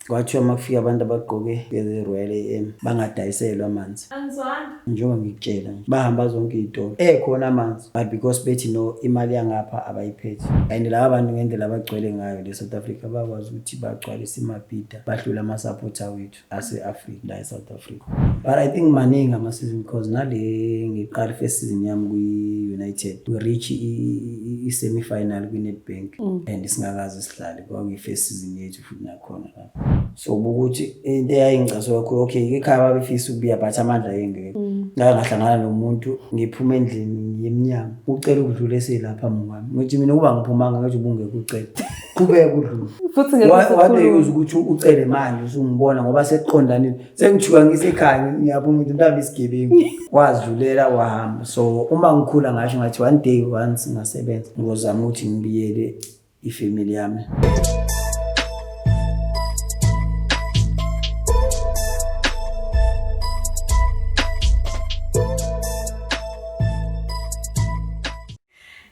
kwathiwa makufika abantu abagqoke ngeRoyal AM bangadayiselwa amanzi. Angizwanga njengoba ngikutshela nje bahamba zonke izitolo ekhona amanzi, but because bethi no imali yangapha abayiphethe, and laba abantu ngendlela abagcwele ngayo le South Africa bakwazi ukuthi bagcwalise imabhida bahlula ama-supporter wethu ase-Africa la eSouth Africa. But I think maningi ama-season because nale ngiqala first season yami kwi-United we reach i-semi-final kwi-Nedbank and singakaze sidlale kwakuyi-first season yethu futhi nakhona lapho. So ukuthi into eyayingicaswa kakhulu okay ekhaya babefisa ukubuya but amandla ayengekho. Ngahlangana nomuntu ngiphuma endlini yemnyango ucela ukudlula eselapha mngwami ngithi mina ukuba ngiphumanga ngathi ubungeke ucela kubeka udlula futhi ngeke ukuthi ucele manje usungibona ngoba sekuqondanile sengijhuka ngisekhaya ngiyaphuma ukuthi mhlawumbe isigebengu wazidlulela wahamba. So uma ngikhula ngasho ngathi one day once ngasebenza ngizozama ukuthi ngibiyele ifamily yami.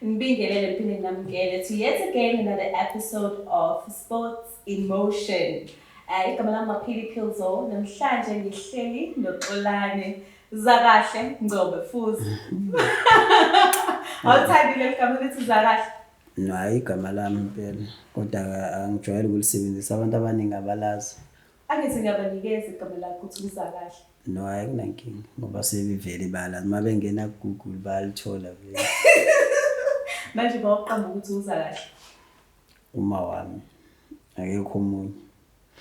Ngibingelele mphinde ngamukele to yet again another episode of Sports in Motion. Igama lami PHILISIWE namhlanje ngihleli noXolani Ngcobo futhi. Awuthandile igama lithi Zakahle? No, hayi igama lami impela kodwa angijwayele ukulisebenzisa abantu abaningi abalazi. Angithi ngiyabanikeza igama lakho ukuthi Zakahle. No, hayi kunankinga ngoba sebevele balazi uma bengena Google balithola vele. Manje bawuqamba ukuthi Zakahle uma wami akekho omunye.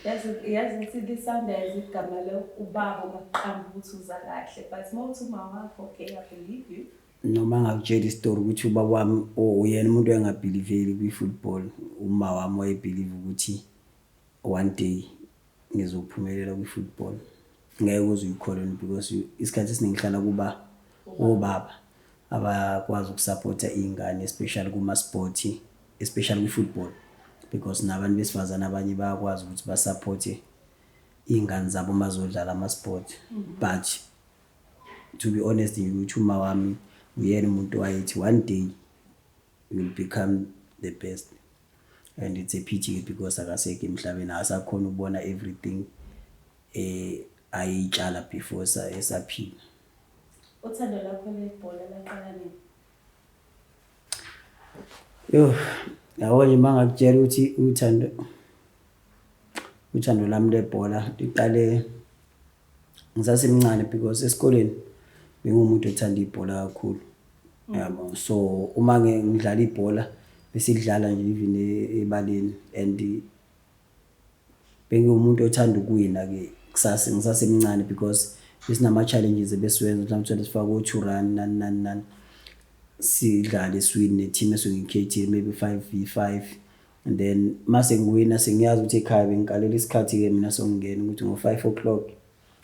Yazi ukuthi lisound as igama lo ubaba ungaqamba ukuthi Zakahle but mawuthi uma wakho okay I believe you. Noma ngakutshela istory ukuthi ubaba wami uyena umuntu engabelieveli kwi-football, uma wami wayebelieve ukuthi one day ngizophumelela kwi-football. Ngeke uze uyikholwe because isikhathi esiningi hlala kuba obaba abakwazi ukusupporta izingane especially kuma-sport, especially kwi-football because nabantu besifazana abanye bayakwazi ukuthi basupporte izingane zabo mazodlala ama-sport. But to be honest ukuthi uma wami uyena umuntu wayethi one day you will become the best, and it's a pity because akasekho emhlabeni asakhona ukubona everything ayitshala before esaphila. Uthando lakho lebhola laqala nini? Yabo nje mangakutshela ukuthi uthando lami lebhola liqale ngisasemncane because esikoleni bengumuntu othanda ibhola kakhulu. Yabo so uma ngidlala ibhola bese ngidlala nje even ebaleni and bengumuntu othanda ukuwina ke kusasa ngisasemncane because besinama challenges ebesiwenza mhlawumbe sifaka u2 run nani sidlale swing ne-team esengikhethe maybe 5v5 and then mase ngiwina sengiyazi ukuthi ekhaya bengikalela isikhathi ke mina songena ukuthi ngo5 o'clock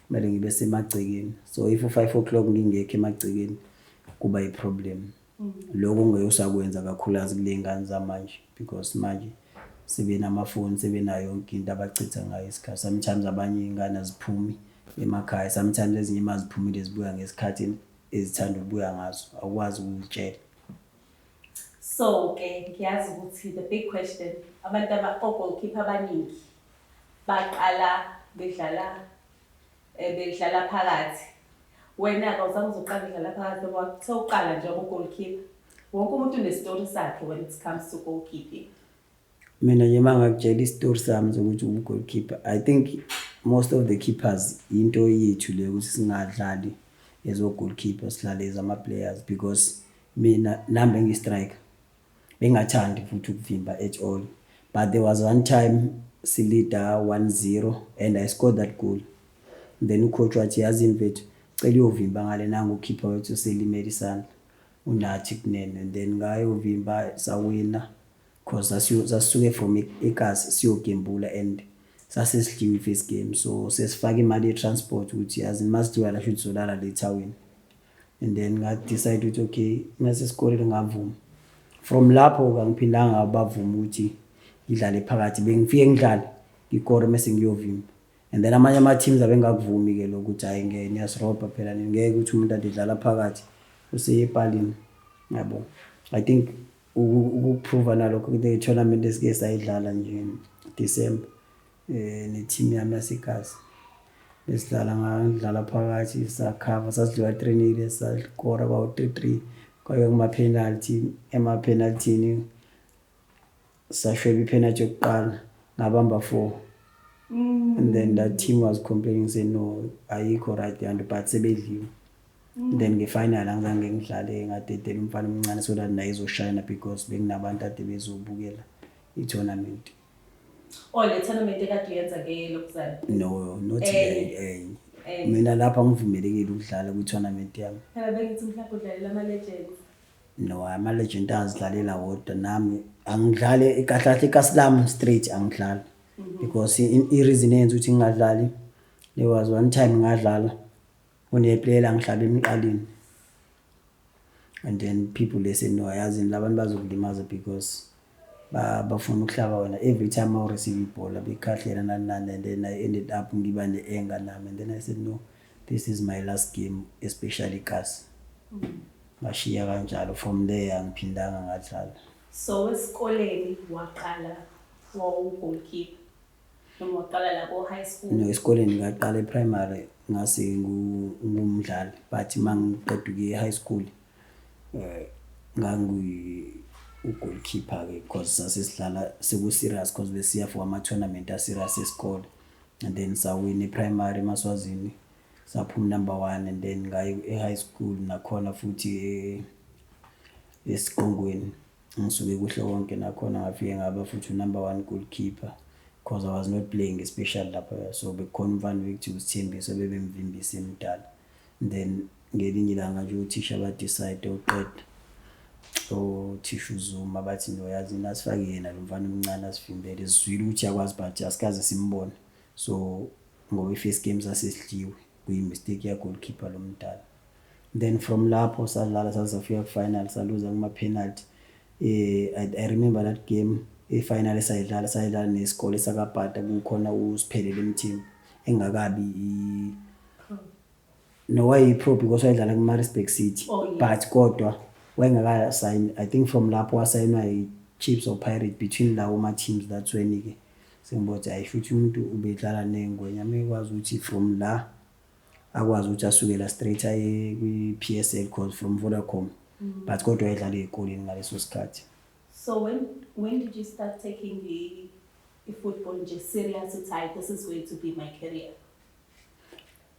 kumele ngibe semagcekeni. So if u5 o'clock ngingekho emagcekeni kuba iproblem. Lokho ngiyosakwenza kakhulukazi kule ngane zamanje because manje sebe namafoni sebe nayo yonke into abachitha ngayo isikhathi. Sometimes abanye ingane aziphumi emakhaya, sometimes ezinye maziphumile zibuya ngesikhathi ezithanda ukubuya ngazo akwazi ukutshela. So ke ngiyazi ukuthi the big question abantu goalkeeper abaningi baqala bedlala phakathi. Wena awuzange uzoqala udlala phakathi ngoba sewuqala nje goalkeeper. Wonke umuntu unestory sakhe when it comes to goalkeeping. Mina nje mangakutshela istory sami zokuthi goalkeeper, I think most of the keepers into yethu le ukuthi singadlali as a goalkeeper sidlale as ama players because mina nami bengistriker bengathandi futhi ukuvimba at all. But there was one time silida 1-0 and I scored that goal. Then ucoach wathi yazi mfethu cela uyovimba ngale nangu keeper wethu selimele isandla unathi kunene, and then ngayo uvimba sawina because sasuke from eKasi siyogembula and sasesidliwe first game. So sesifaka imali ye-transport ukuthi yazi masidiwa la should solala later win, and then ngathi decide ukuthi okay mase sikolele ngavuma. From lapho kangiphindanga abavuma ukuthi ngidlale phakathi, bengifike ngidlale ngikore mase ngiyovimba, and then amanye ama teams abengakuvumi ke lokuthi hayi ngeke niyasirobha phela ngeke ukuthi umuntu adidlala phakathi useye epalini yabo. I think ukuprove nalokho the tournament esike sayidlala nje December ne-team yami yasekhasi. Besidlala ngidlala phakathi sakhava sasidliwa trainile sasikora kwawu-3-3 kwaye kuma-penalty ema-penaltyini sashweba i-penalty yokuqala ngabamba 4 and then that team was complaining saying no ayikho right yanto but sebedliwe. Then nge-final angizange ngidlale ngadedela umfana omncane so that naye izoshayina because bekunabantu ade bezobukela i-tournament. Le tournament ekade uyenza-ke lokuzala? No, not mina lapha ngivumelekile ukudlala kwi-tournament yami. Phela bengithi mhlawumbe udlalela ama-legends. No, ama-legend azidlalela wodwa nami angidlale kahle kaSlam straight angidlali because i-reason eyenza ukuthi ngingadlali there was one time ngadlala une-player angihlala emqaleni and then people they say no ayazi labantu bazokulimaza because bafuna ukuhlaba wena every time I receive ibhola bekhahlela nani and then I ended up ngiba ne-anger nami and then I said no, this is my last game especially kasi ngashiya kanjalo from there angiphindanga ngadlala. So esikoleni waqala wawu-goalkeeper noma waqala la ko-high school? No, esikoleni ngaqala e-primary ngase ngumdlali but mangiqeda ukuye-high school ngangu-goalkeeper-ke because sasesidlala seku-serious because besiya for ama-tournament a-serious esikole and then sawina e-primary eMaswazini saphuma number 1 and then ngayo e-high school nakhona futhi esiqongweni ngisuke kuhle konke nakhona ngafike ngaba futhi number 1 goalkeeper because I was not playing especially lapha so bekhona umfana wethu uSithembiso bebemvimbisa emdala and then ngelinye ilanga nje uthisha badecide uqeda othisha uZuma bathi noyazi nasifake yena lo mfana omncane asivimbele sizwile ukuthi yakwazi but asikaze simbone so ngoba i-first game sasesidliwe kuyi-mistake ya-goalkeeper lo mdala. Then from lapho sadlala sasafika ku-final saluza kuma-penalty. I remember that game i-final sayidlala nesikole sakabhata kukhona uSiphelele emteam engakabi no wayi-pro because wayedlala kuma-Maritzburg City but kodwa wayengaka-sign I think from lapho wasayinwa i-Chiefs or Pirate between lawo ma-teams that's when-ke sengibona ayisho ukuthi umuntu ubedlala nengwenya mekwazi ukuthi from la akwazi ukuthi asukela straight aye kwi-PSL cause from Vodacom but kodwa wayedlala ey'koleni ngaleso sikhathi. So when did you start taking the football nje serious uthi this is going to be my career?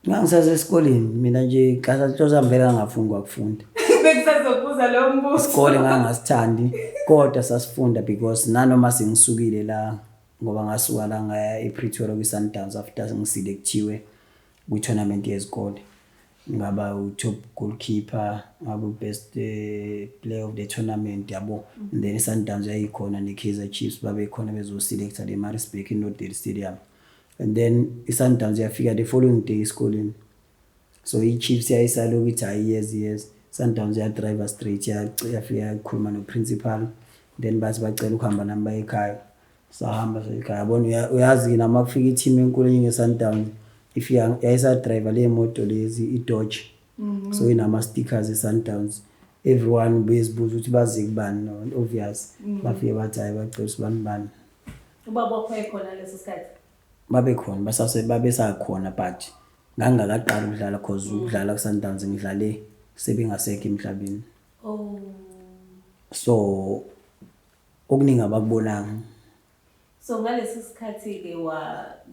Ngangisasesikoleni mina nje kasazihambela ngafungwa kufunda. Bekusazobuza lo mbuzo. Isikole ngangasithandi kodwa sasifunda because nanoma sengisukile la ngoba ngasuka la ngaya ePretoria kwi-Sundowns after ngiselectiwe kwi-tournament yezikole ngaba u-top goalkeeper ngaba u-best player of the tournament yabo and then i-Sundowns yayikhona ne-Kaizer Chiefs babekhona bezoselecta le-Maritzburg in-North Stadium and then i-Sundowns yafika the following day esikoleni so i-Chiefs yayisaloku ithi hayi yes Sundowns yadriver straight yafika yakhuluma no-principal then bathi bacela ukuhamba nami baye ekhaya sahamba ekhaya yabona uyazi nama kufika i-team enkulu nge-Sundowns ifika yayisadriver le moto lezi i-Dodge so inama-stickers e-Sundowns everyone bezibuza ukuthi baze kubani obvious bafike bathi hayi bacela usibani ubaba wakho ekhona leso sikhathi babekhona babesakhona but ngangakaqala ukudlala cause ukudlala ku-Sundowns ngidlale sebengasekho emhlabeni so okuningi abakubonanga. So ngaleso sikhathi-ke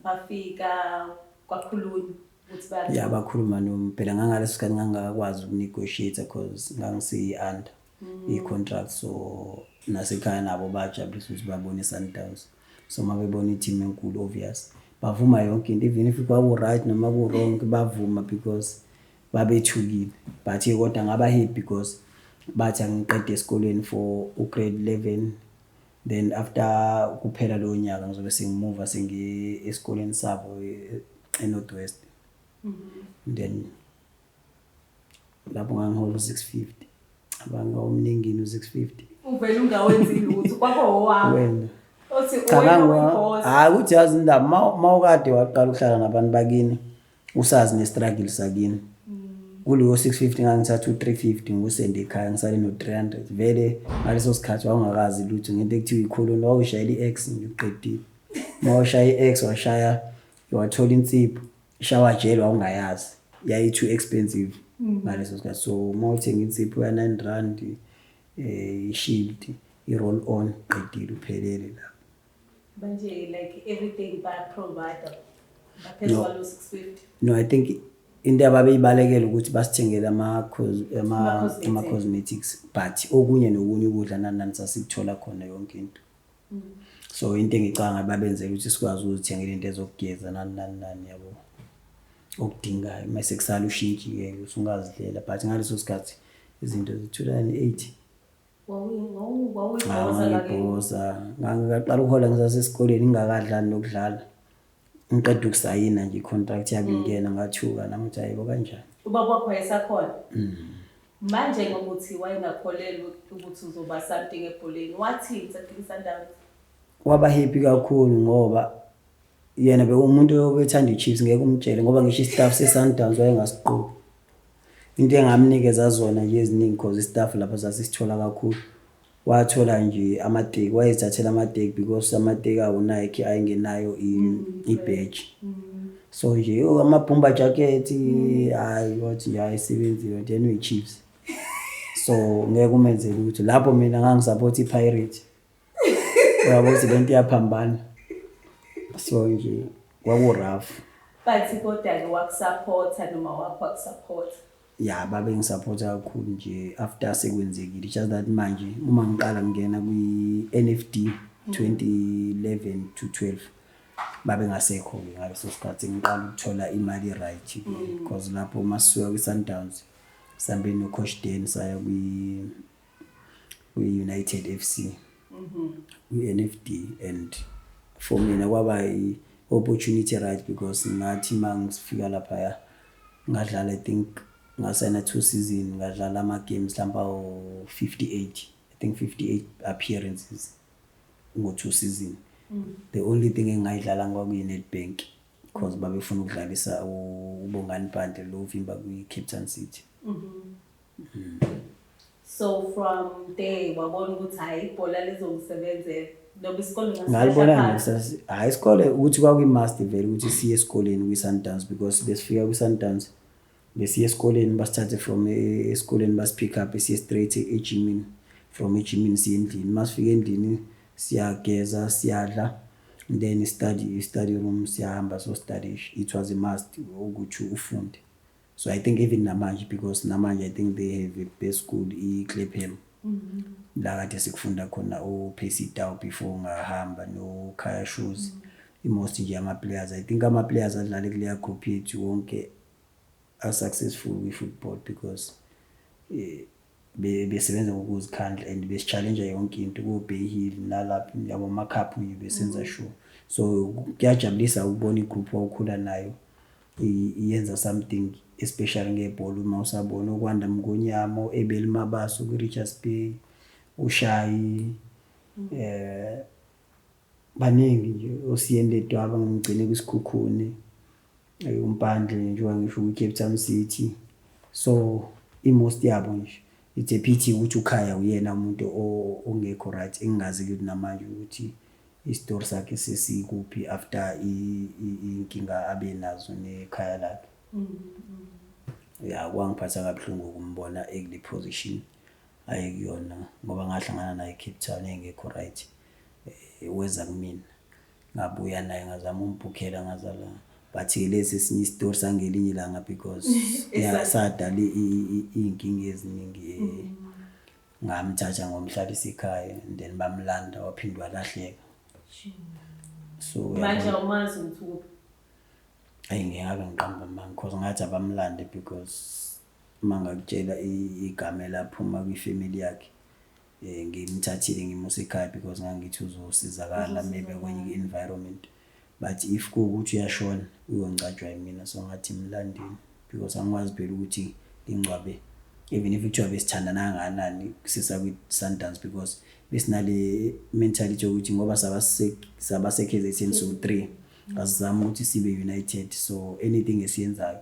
bafika kwakhulunywa ukuthi ya bakhuluma phela ngangaleso sikhathi ngangakwazi ukunegotiate cause ngangisiyi-under i-contract so nasekhaya nabo bajabulisa ukuthi babone i-Sundowns so mabebona i-team enkulu obvious bavuma yonke into even if kwaku-right noma ku-wrong bavuma because babethukile but kodwa ngaba happy because bathi angiqede esikoleni for grade 11 then after kuphela lo nyaka ngizobe sengimuva sengiye esikoleni sabo eNorthwest then lapho ngangihola 650 abangawomningini u650 uvela ungawenzi lutho kwakho wami hayi ukuthi yazi indaba mawukade waqala ukuhlala nabantu bakini usazi ne-struggle sakini kuleyo 650 ngangithatha u350 ngusende ekhaya ngisale no300 vele ngaleso sikhathi wawungakazi lutho ngento ekuthiwa ikholo wawushayela i-X nje uqedile mawushaya i-X washaya wathola insipho ishawajeli wawungayazi yayi too expensive ngaleso sikhathi so mawuthenga insipho ya 9 rand i-shield i-roll on qedile uphelele la manje like everything by provider baphezulu 650. No, I think into ababeyibalekela ukuthi basithengele ama cosmetics but okunye nokunye ukudla nani sasikuthola khona yonke into. So into engicanga babenzela ukuthi sikwazi ukuzithengela into ezokugeza nani yabo okudingayo mase kusala ushintshi ke usungazidlela but ngaleso sikhathi izinto zi-2008 ngangibhoza ngaqala ukuhola ngisasesikoleni ngingakadlali nokudlala ngiqeda ukusayina nje contract yabe ingena ngathuka nami ukuthi hayibo kanjani ubaba wakho esakhona manje ngoba uthi wayengakholelwa ukuthi uzoba something ebholeni wathini sakufika Sundowns waba happy kakhulu ngoba yena bekumuntu obethanda iChiefs ngeke umtshele ngoba ngisho istaff seSundowns wayengasiqoki into engamnikeza zona nje eziningi because istaff lapha sasisithola kakhulu wathola nje amateki wayezithathela amateki because amateki awo Nike ayingenayo i-badge so nje amabhumba jacket hayi wathi nje ayisebenzile yena uyiChiefs so ngeke umenzele ukuthi lapho mina ngangisupport iPirate yabo ukuthi lento iyaphambana so nje kwaku-rough but kodwa-ke wakusupporta noma wakho wakusupport ya babe ngisupporta kakhulu nje after sekwenzekile just that manje uma ngiqala ngena kwi-NFD 2011 to 12 babe ngasekho-ke ngaleso sikhathi ngiqala ukuthola imali right because lapho masuka kwi-Sundowns sambe no-Coach Dan saya kwi-United FC kwi-NFD and for mina kwaba i-opportunity right because ngathi mangifika lapha ngadlala I think ngasayina 2 season ngadlala ama-games mhlawumbe 58 I think 58 appearances ngo-2 season the only thing engayidlala kwakuyi-Nedbank because babefuna ukudlalisa uBongani Mpande lo uvimba kwi-Cape City so from there wabona ukuthi hayi ibhola lizongisebenzela noma isikole ngalibona hayi isikole ukuthi kwakuyi-must vele ukuthi siye esikoleni kwi-Sundowns because besifika kwi-Sundowns besiye esikoleni basithathe from esikoleni basipick up siye straight ejimini from ejimini siye endlini masifika endlini siyageza siyadla then study room siyahamba so study it was a must ukuthi ufunde so I think even namanje because namanje I think they have a best school iClapham la kade sikufunda khona uPercy Tau before ngahamba no Khaya Shoes most nje ama-players I think ama-players adlale kuleya group yethu wonke are successful with football because besebenza ngokuzikhandla and besi-challenge yonke into ku-Bay Hill nalapho yabo ama-cup besenza sure so kuyajabulisa ukubona igroup wawukhula nayo iyenza something especially ngebhola uma usabona ukwanda Mngonyamo Ebeli Mabaso kwi-Richards Bay uShayi baningi nje osiyende Dwaba ngigcine kwisikhukhuni uMpandle njengoba ngisho kwi-Cape Town City so most yabo nje it's a pity ukuthi uKhaya uyena umuntu ongekho right engazi ukuthi namanje ukuthi istory sakhe sesikuphi after inkinga abenazo nekhaya lakhe ya kwangiphatha kabuhlungu ukumbona ekule position ayekuyona ngoba ngahlangana naye eCape Town engekho right weza kumina ngabuya naye ngazama umbhukhela ngazala but lesi sinye istory sangelinye ilanga because yasadala inkinga eziningi ngamthatha ngomhlalisa ekhaya and then bamlanda waphindwa lahleka so manje umazi ukuthi ayingeke ngiqamba manje because ngathi abamlande because mangakutshela igama laphuma kwifamily yakhe ngimthathile ngimusa ekhaya because ngangithi uzosizakala maybe kwenye environment but if kuukuthi uyashona uyongcatshwa yimina so ngathi mlandini because angikwazi phela ukuthi ingcwabe even if kuthiwa besithandana kangakanani sisa kwi-Sundowns because besinale mentality yokuthi ngoba sabaseKZN so 3 asizama ukuthi sibe united so anything esiyenzayo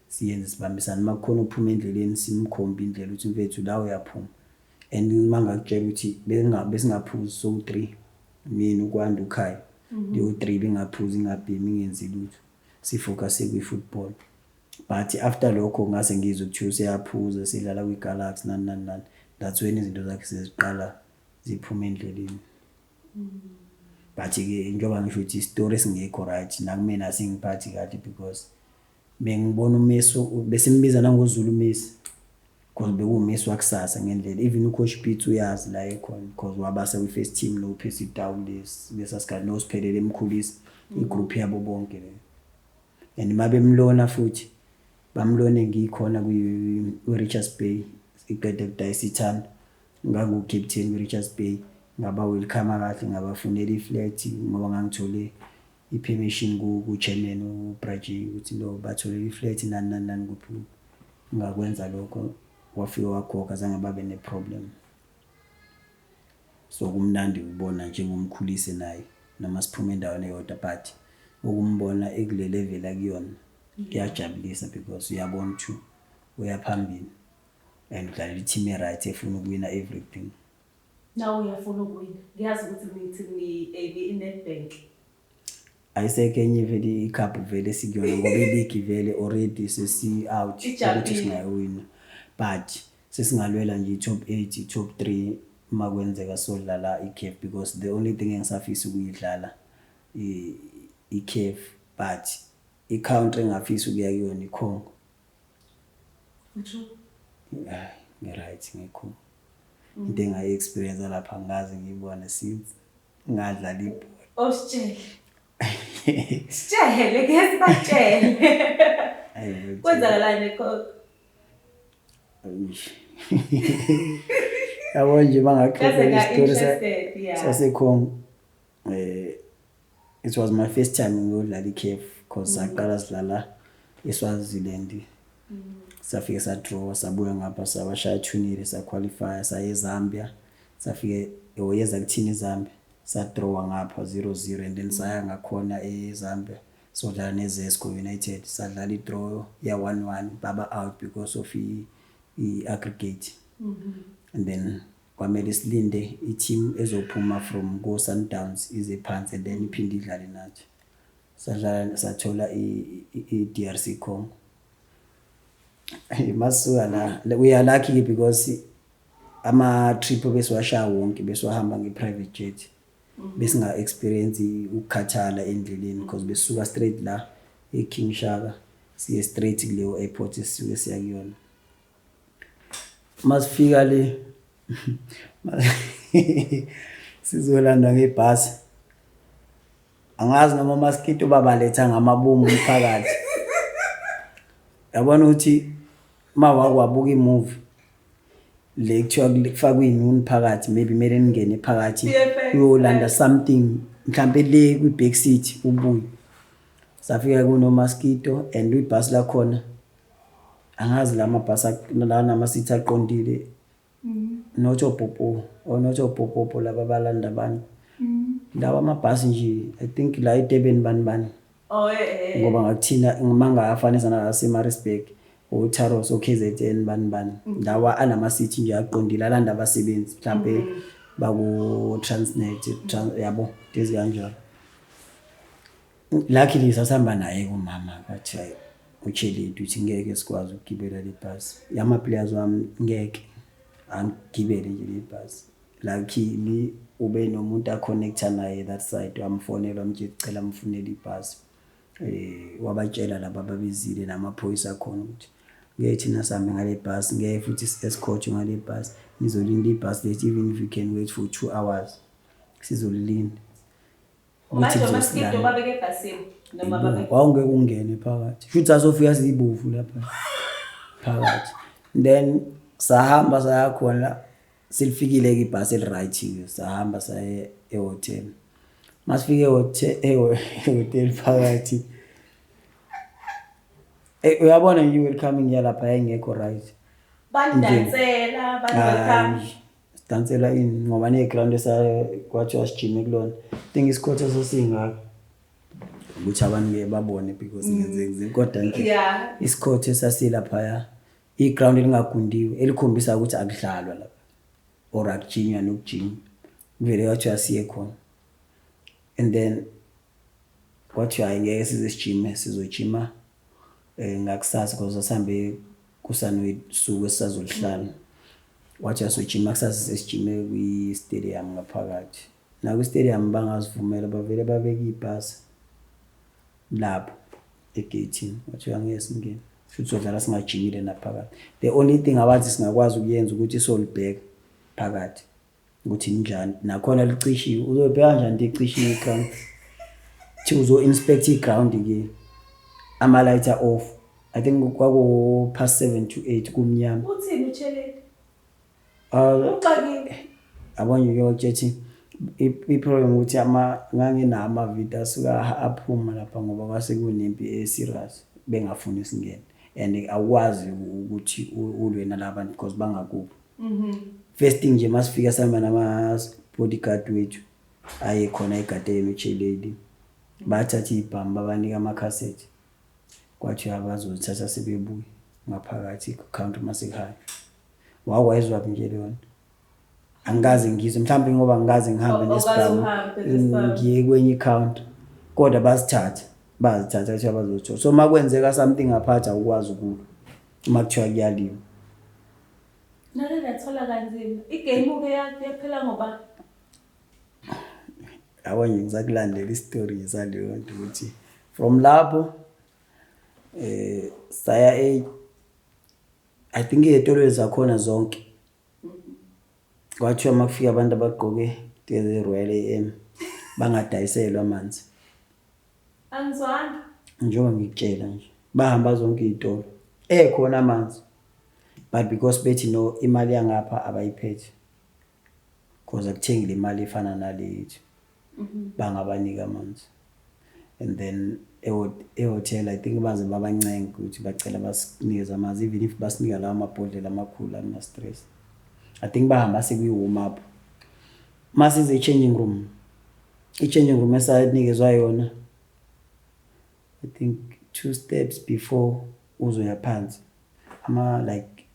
siyenze sibambisana makukhona uphuma endleleni simkhomba indlela ukuthi mfethu la uyaphuma and mangakutshela ukuthi besingaphuzi so 3 mina ukwanda uKhaya liyo-3 bingaphuzi ngabhemi ngenzi lutho sifocuse kwi-football. But after lokho ngase ngizwe kuthiwa useyaphuza sidlala kwi-Galaxy nani. That's when izinto zakhe seziqala ziphuma endleleni. But-ke njengoba ngisho ukuthi istory esingekho right nakumina asingiphathi kahle because bengibona uMessi besimbiza nangoZulu Messi because bekuwuMessi wakusasa ngendlela. Even uCoach Pitts uyazi la ekhona because wabasa kwi-first team lo Percy Tau lesasikhathi nosiphelele emkhulisa igroup yabo bonke le. And mabemlona futhi bamlone ngikhona kwi-Richards Bay iqede kudayisa ithanda ngangu-captain kwi-Richards Bay ngaba welcome kahle ngabafunela iflat ngoba ngangithole i-permission ku-chairman uBraji ukuthi lo bathole iflat nani kuphi ngakwenza lokho wafika wagoga zange babe ne-problem. So kumnandi ubona njengomkhulisi naye noma siphume endaweni eyodwa but ukumbona ekule level akuyona kuyajabulisa because uyabona ukuthi uyaphambili and udlalela i-team right efuna ukuwina everything. Now uyafuna ukuwina. Ngiyazi ukuthi nithi i-Nedbank. Ayiseke enye vele icup vele sikuyona ngoba i-league vele already sesi-out ukuthi singayowina. But sesingalwela nje i-top 8, i-top 3 uma kwenzeka sodlala i-CAF because the only thing engisafisa ukuyidlala i-CAF but i-country engafisa ukuya kuyona iCongo. Nge-right ngekho. Into engayi-experience lapha ngaze ngibone since ngadlala ibhola. Ositshele. Sitshele ke sibatshele. Kwenzakalani eCongo? Yabo nje bangakhipha istory saseCongo. It was my first time ngiyodlala i-CAF because saqala sidlala eSwaziland. Safike sadraw sabuya ngapha sabashaya 2-0 saqualify saye eZambia safike oyeza kuthini eZambia sadraw ngapha 0-0 and then saya ngakhona eZambia sodlala neZesco United sadlala idraw ya 1-1 baba out because of i-aggregate. And then kwamele silinde i-team ezophuma from go Sundowns ize phansi and then iphinde idlale nathi sadlala sathola i-DRC Congo. Masuka la we are lucky because ama-trip besiwashaya wonke besiwahamba nge-private jet besinga experience ukukhathala endleleni because besuka straight la eKing Shaka siye straight kuleyo airport esisuke siya kuyona. Masifika le sizolanda ngebhasi angazi noma mosquito babaletha ngamabomu phakathi. Yabona ukuthi mawakwabuka imovie le kuthiwa kufakwe inuni phakathi maybe kumele ningene phakathi uyolanda something mhlambe le kwi-back seat ubuye safika kuno mosquito and ibhasi la khona angazi la mabhasi la nama-seat aqondile not opopo laba balanda abantu lawa amabhasi nje I think la eDurban bani ngoba ngakuthina mangafanisa naseMaritzburg uTaros oKZN bani lawa anama-seat nje aqondile alanda abasebenzi mhlambe baku Transnet yabo lezi kanjalo. Luckily sasihamba naye kumama bathi uCheleti uthi ngeke sikwazi ukugibela le bhasi yama players wami ngeke angigibele nje le bhasi. Luckily ube nomuntu aconnecta naye that side wamfonela manje ecela amfunele ibhasi wabatshela laba babizile namaphoyisa khona ukuthi ngeke thina sihambe ngale bhasi ngeke futhi escort ngale bhasi nizolinda ibhasi lethu even if you can wait for 2 hours sizolilinda. Manje mosquito babeke ebhasini noma babeke wawungeke ungene phakathi futhi azofika sizibovu lapha phakathi. Then sahamba saya khona silifikile ke ibhasi eli-right sahamba saye ehotel. Masifike ehotel phakathi uyabona nje welcoming yalapha yayingekho right. Bandansela welcome. Dansela ini ngoba ne-ground kwathiwa sijime kulona think isikhothi sasingaka ukuthi abantu ke babone because ngenzeki kodwa nje isikhothi sasilapha i-ground elingagundiwe elikhombisa ukuthi akudlalwa lapha or akujinywa nokujinywa vele kwathiwa siye khona. And then kwathi hayi ngeke sizesijime sizojima ngakusasa because asihambe kusanusuku esizolihlala wathi asojima kusasa sesijime kwi-stadium ngaphakathi na kwi-stadium bangazivumela bavele babeka ibhasi lapho egate wathi angeke singene futhi sodlala singajimile naphakathi. The only thing abathi singakwazi ukuyenza ukuthi solibheka phakathi ukuthi njani nakhona licishiwe uzobheka kanjani licishiwe iground thi uzo inspect iground ke ama-lights are off. I think kwaku past 7 to 8 kumnyama. Uthini utsheleni? Uxakile. Abanye ke wajethi i-problem ukuthi ngangina ama-video asuka aphuma lapha ngoba kwase kunempi serious bengafuni singene and awukwazi ukuthi ulwe nalabantu because bangakuphi. First thing nje masifika sihamba nama-bodyguard wethu aye khona egadeni uCheledi bathatha ibhamba banika ama-cassette kwathi abazothatha sebebuye ngaphakathi ku-country masekhaya. Wakwayizwa nje leyo angazi ngizwe mhlawumbe ngoba ngingaze ngihambe nesibhamu ngiye kwenye i-country kodwa bazithatha ukuthi abazothola. So makwenzeka something ngaphatha ukwazi ukulo uma kuthiwa kuyaliwa. Nale nathola kanzima igame ke yaphela ngoba abanye ngizakulandela i-story zaleyo nto ukuthi from lapho saya I think izitolo zakhona zonke kwathiwa makufika abantu abagqoke the Royal AM bangadayiselwa amanzi. Angizwanga Njengoba ngikutshela nje bahamba zonke izitolo khona amanzi but because bethi no imali yangapha abayiphethe because akuthengile imali efana nale yethu bangabanika amanzi and then ehotel I think baze babancenga ukuthi bacela basinikeze amanzi even if basinika lawo amabhodlela amakhulu ana stress. I think bahamba sekuyi warm up masize i-changing room esanikezwa yona I think 2 steps before uzoya phansi like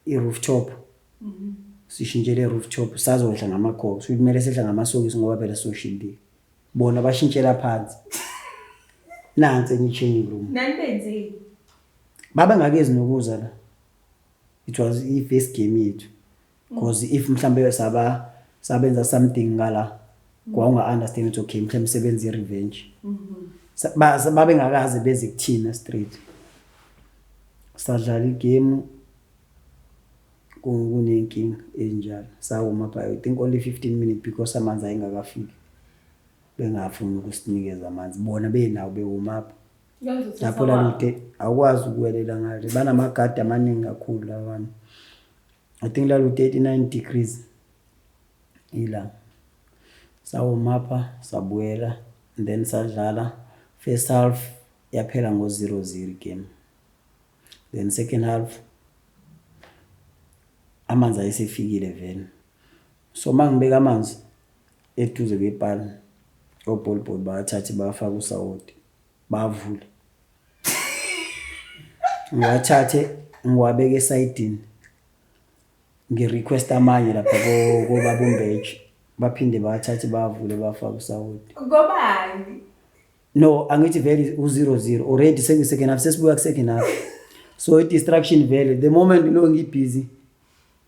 i-rooftop sishintshele rooftop sazohla ngamakho so kumele sehla ngamasokisi ngoba phela soshintile bona bashintshela phansi nansi i-changing room nani benzile baba ngakezi nokuza la. It was i-first game yethu because if mhlambe sabenza something ngala kwanga understand ukuthi okay mhlambe sebenza i-revenge babe ngakaze beze kuthina straight sadlala igame kunenkinga enjalo sawuma pha I think only 15 minutes because amanzi ayengakafiki bengafuni ukusinikeza amanzi bona benawo bewuma up lapho lalute awukwazi ukuwelela ngale banamagadi amaningi kakhulu labantu. I think lalute 39 degrees ila sawuma pha sabuyela and then sadlala first half yaphela ngo-0-0 game then second half amanzi ayesefikile vele so mangibeka amanzi eduze kwepala obholbhol bathathe bafaka usawoti bavule ngiwathathe ngiwabeke esayidini ngirequest amanye lapha kobabumbeji baphinde bathathe bavule bafaka usawoti ngobani no angithi vele u-0-0 already second half sesibuya ku-second half so i-distraction vele the moment lo ngibusy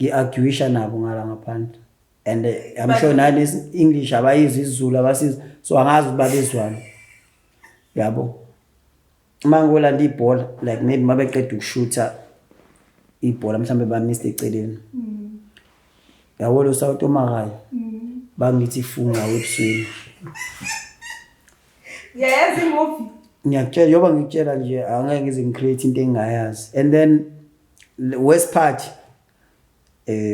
ngi-arguisha nabo ngala ngaphandle and I'm sure nani English abayizi isiZulu abasiza so angazi ukuthi babezwana yabo mangolanda ibhola like maybe mabeqeda ukushootha ibhola mhlambe ba mistake eceleni yabo lo South Omakaya bangithi funga webusweni yes movie ngiyakutshela yoba ngikutshela nje angeke ngize ngicreate into engayazi and then west part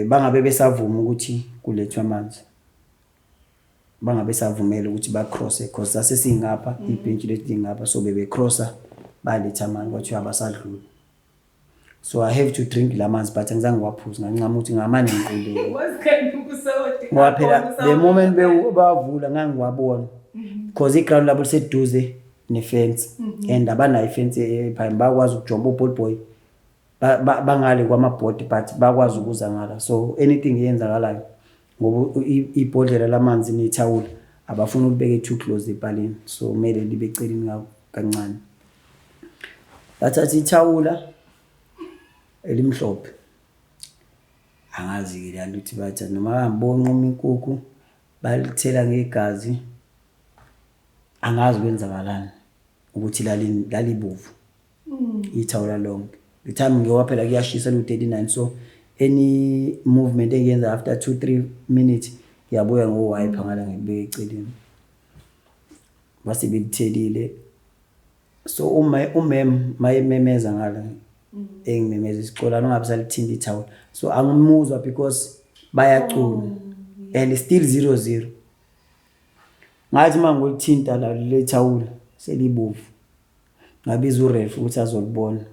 bangabe besavuma ukuthi kulethwe amanzi bangabe savumela ukuthi ba cross because sasesingapha ibench lethi ngapha so bebe crosser baletha amanzi kwathi abasadlula so I have to drink lamanzi but angizange ngwaphuza ngancama ukuthi ngamane ngiqondile wasikhathi ukusawoti ngoba phela the moment bavula ngangiwabona because iground labo liseduze ne-fence and abanayo ifence ephambili bakwazi ukujomba uball boy bangale kwamabhodi but bakwazi ukuza ngala so anything eyenzakalayo ngoba ibhodlela lamanzi nethawula abafuna ukubeka too close epalini, so kumele libe eceleni kancane. Bathatha ithawula elimhlophe, angazi-ke lalo ukuthi bathi noma bambonquma inkukhu balithela ngegazi, angazi kwenzakalani ukuthi lalibovu ithawula lonke. The time ngiyowa phela kuyashisa lu-39, so any movement engiyenza after 2-3 minutes ngiyabuya ngo-wipe ngala ngibeke eceleni. Base belithelile, so umem mayememeza ngala engimemeza isicolana ungabe salithinta ithawula, so angimuzwa because bayacula and still 0-0. Ngathi mangolithinta la le thawula selibovu, ngabiza uref ukuthi azolibona,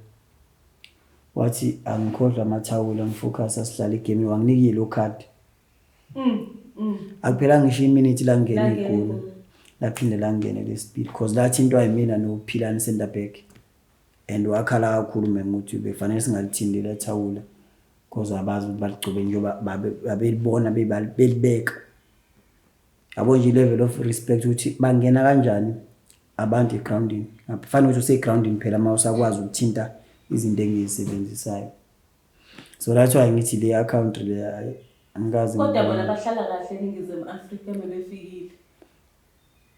wathi angikhohlwa amathawula ngifocus asihlala igame, wanginika yellow card. Akuphela ngisho iminute la ngene igoli laphinde langene lespeed because lathi into ayimina noPhilani center back, and wakhala kakhulu memuthi befanele singalithindi le thawula because abazi ukuthi baligcobe njengoba babelibona belibeka. Yabo nje level of respect ukuthi bangena kanjani abantu egroundini. Kufanele ukuthi usegroundini phela mawusakwazi ukuthinta izinto engizisebenzisayo. So that's why ngithi le account le angikaze kodwa bona bahlala kahle eNingizimu Afrika mebefikile.